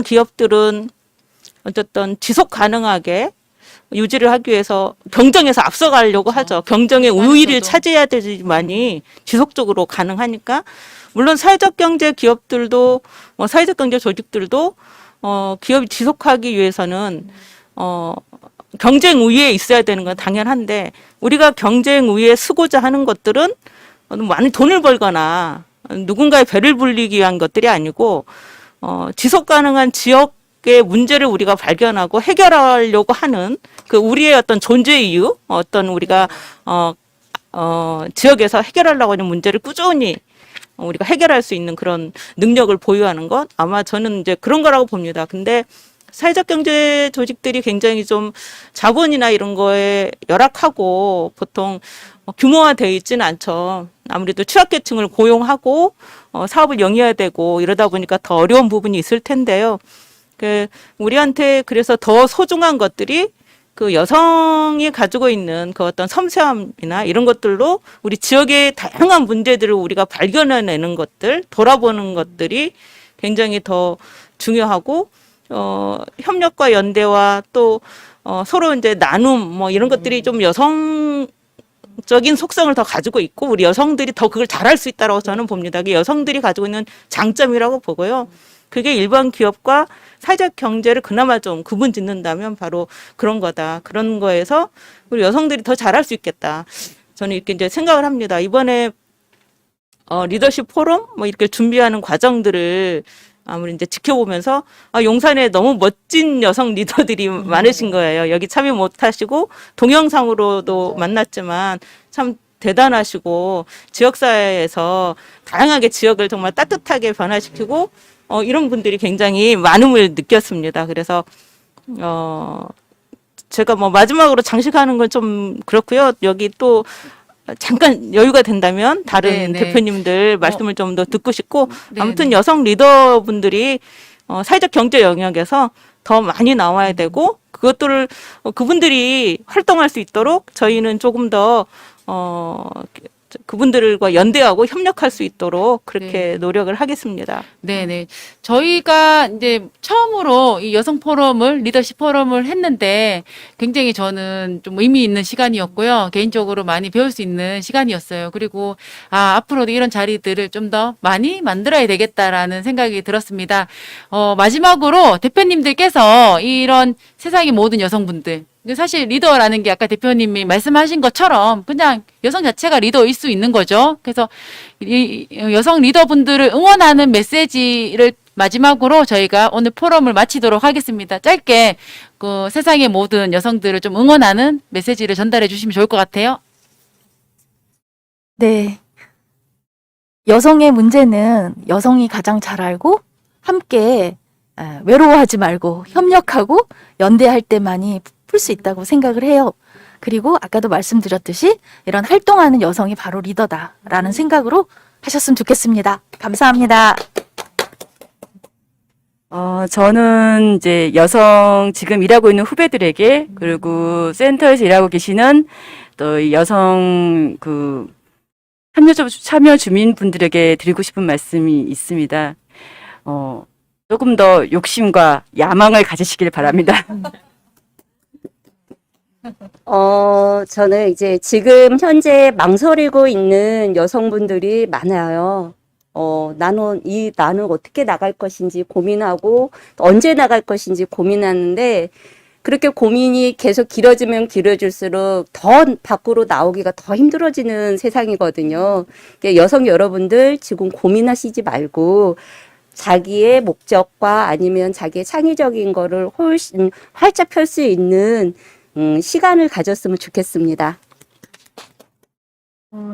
기업들은 어쨌든 지속 가능하게 유지를 하기 위해서 경쟁에서 앞서가려고 하죠. 경쟁의 우위를 차지해야 되지만이 지속적으로 가능하니까 물론 사회적 경제 기업들도 사회적 경제 조직들도 기업이 지속하기 위해서는 경쟁 우위에 있어야 되는 건 당연한데 우리가 경쟁 우위에 서고자 하는 것들은 많이 돈을 벌거나 누군가의 배를 불리기 위한 것들이 아니고 지속 가능한 지역의 문제를 우리가 발견하고 해결하려고 하는 그 우리의 어떤 존재 이유, 어떤 우리가 지역에서 해결하려고 하는 문제를 꾸준히 우리가 해결할 수 있는 그런 능력을 보유하는 것 아마 저는 이제 그런 거라고 봅니다. 근데 사회적 경제 조직들이 굉장히 좀 자본이나 이런 거에 열악하고 보통 규모화되어 있지는 않죠. 아무래도 취약계층을 고용하고 사업을 영위해야 되고 이러다 보니까 더 어려운 부분이 있을 텐데요. 우리한테 그래서 더 소중한 것들이 그 여성이 가지고 있는 그 어떤 섬세함이나 이런 것들로 우리 지역의 다양한 문제들을 우리가 발견해내는 것들, 돌아보는 것들이 굉장히 더 중요하고, 협력과 연대와 또, 서로 이제 나눔, 뭐 이런 것들이 좀 여성적인 속성을 더 가지고 있고, 우리 여성들이 더 그걸 잘할 수 있다라고 저는 봅니다. 그게 여성들이 가지고 있는 장점이라고 보고요. 그게 일반 기업과 사회적 경제를 그나마 좀 구분 짓는다면 바로 그런 거다. 그런 거에서 우리 여성들이 더 잘할 수 있겠다. 저는 이렇게 이제 생각을 합니다. 이번에 리더십 포럼 뭐 이렇게 준비하는 과정들을 아무리 이제 지켜보면서 용산에 너무 멋진 여성 리더들이 많으신 거예요. 여기 참여 못하시고 동영상으로도 만났지만 참 대단하시고 지역사회에서 다양하게 지역을 정말 따뜻하게 변화시키고 이런 분들이 굉장히 많음을 느꼈습니다. 그래서 제가 뭐 마지막으로 장식하는 건 좀 그렇고요. 여기 또 잠깐 여유가 된다면 다른 네, 네. 대표님들 말씀을 좀 더 듣고 싶고 네, 아무튼 네. 여성 리더분들이 사회적 경제 영역에서 더 많이 나와야 되고 그것들을 그분들이 활동할 수 있도록 저희는 조금 더 그분들과 연대하고 협력할 수 있도록 그렇게 네. 노력을 하겠습니다. 네네. 저희가 이제 처음으로 이 여성 포럼을, 리더십 포럼을 했는데 굉장히 저는 좀 의미 있는 시간이었고요. 개인적으로 많이 배울 수 있는 시간이었어요. 그리고, 앞으로도 이런 자리들을 좀 더 많이 만들어야 되겠다라는 생각이 들었습니다. 마지막으로 대표님들께서 이런 세상의 모든 여성분들, 사실 리더라는 게 아까 대표님이 말씀하신 것처럼 그냥 여성 자체가 리더일 수 있는 거죠. 그래서 이 여성 리더분들을 응원하는 메시지를 마지막으로 저희가 오늘 포럼을 마치도록 하겠습니다. 짧게 그 세상의 모든 여성들을 좀 응원하는 메시지를 전달해 주시면 좋을 것 같아요. 네. 여성의 문제는 여성이 가장 잘 알고 함께 외로워하지 말고 협력하고 연대할 때만이 풀 수 있다고 생각을 해요. 그리고 아까도 말씀드렸듯이 이런 활동하는 여성이 바로 리더다라는 생각으로 하셨으면 좋겠습니다. 감사합니다. 저는 이제 여성 지금 일하고 있는 후배들에게 그리고 센터에서 일하고 계시는 또 이 여성 참여 주민분들에게 드리고 싶은 말씀이 있습니다. 조금 더 욕심과 야망을 가지시길 바랍니다. 저는 이제 지금 현재 망설이고 있는 여성분들이 많아요. 나는 어떻게 나갈 것인지 고민하고 언제 나갈 것인지 고민하는데 그렇게 고민이 계속 길어지면 길어질수록 더 밖으로 나오기가 더 힘들어지는 세상이거든요. 그러니까 여성 여러분들 지금 고민하시지 말고 자기의 목적과 아니면 자기의 창의적인 거를 훨씬 활짝 펼 수 있는 시간을 가졌으면 좋겠습니다.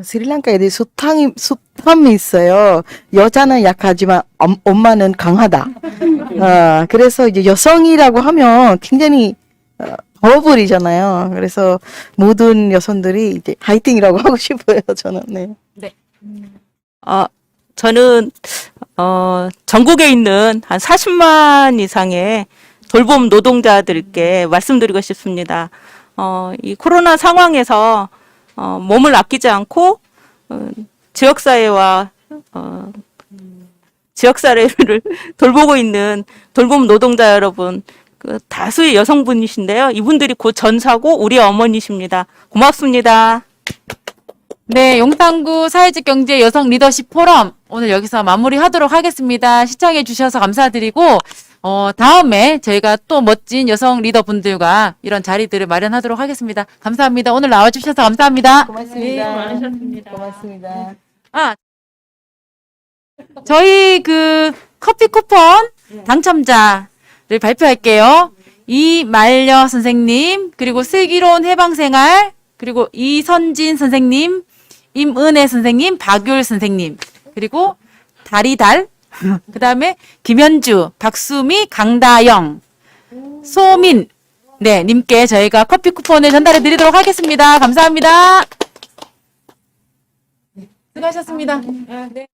스리랑카에 숱함이 있어요. 여자는 약하지만 엄마는 강하다. 그래서 이제 여성이라고 하면 굉장히 더워버리잖아요. 그래서 모든 여성들이 이제 화이팅이라고 하고 싶어요. 저는. 네. 저는 전국에 있는 한 40만 이상의 돌봄 노동자들께 말씀드리고 싶습니다. 이 코로나 상황에서 몸을 아끼지 않고 지역사회와 지역사회를 돌보고 있는 돌봄 노동자 여러분, 그 다수의 여성분이신데요. 이분들이 곧 전사고 우리 어머니십니다. 고맙습니다. 네, 용산구 사회적 경제 여성 리더십 포럼 오늘 여기서 마무리하도록 하겠습니다. 시청해 주셔서 감사드리고 다음에 저희가 또 멋진 여성 리더분들과 이런 자리들을 마련하도록 하겠습니다. 감사합니다. 오늘 나와주셔서 감사합니다. 고맙습니다. 많으셨습니다. 고맙습니다. 저희 그 커피 쿠폰 당첨자를 발표할게요. 이말려 선생님, 그리고 슬기로운 해방생활, 그리고 이선진 선생님, 임은혜 선생님, 박율 선생님, 그리고 다리달, 그 다음에 김현주, 박수미, 강다영, 소민, 네, 님께 저희가 커피 쿠폰을 전달해 드리도록 하겠습니다. 감사합니다. 수고하셨습니다. 네.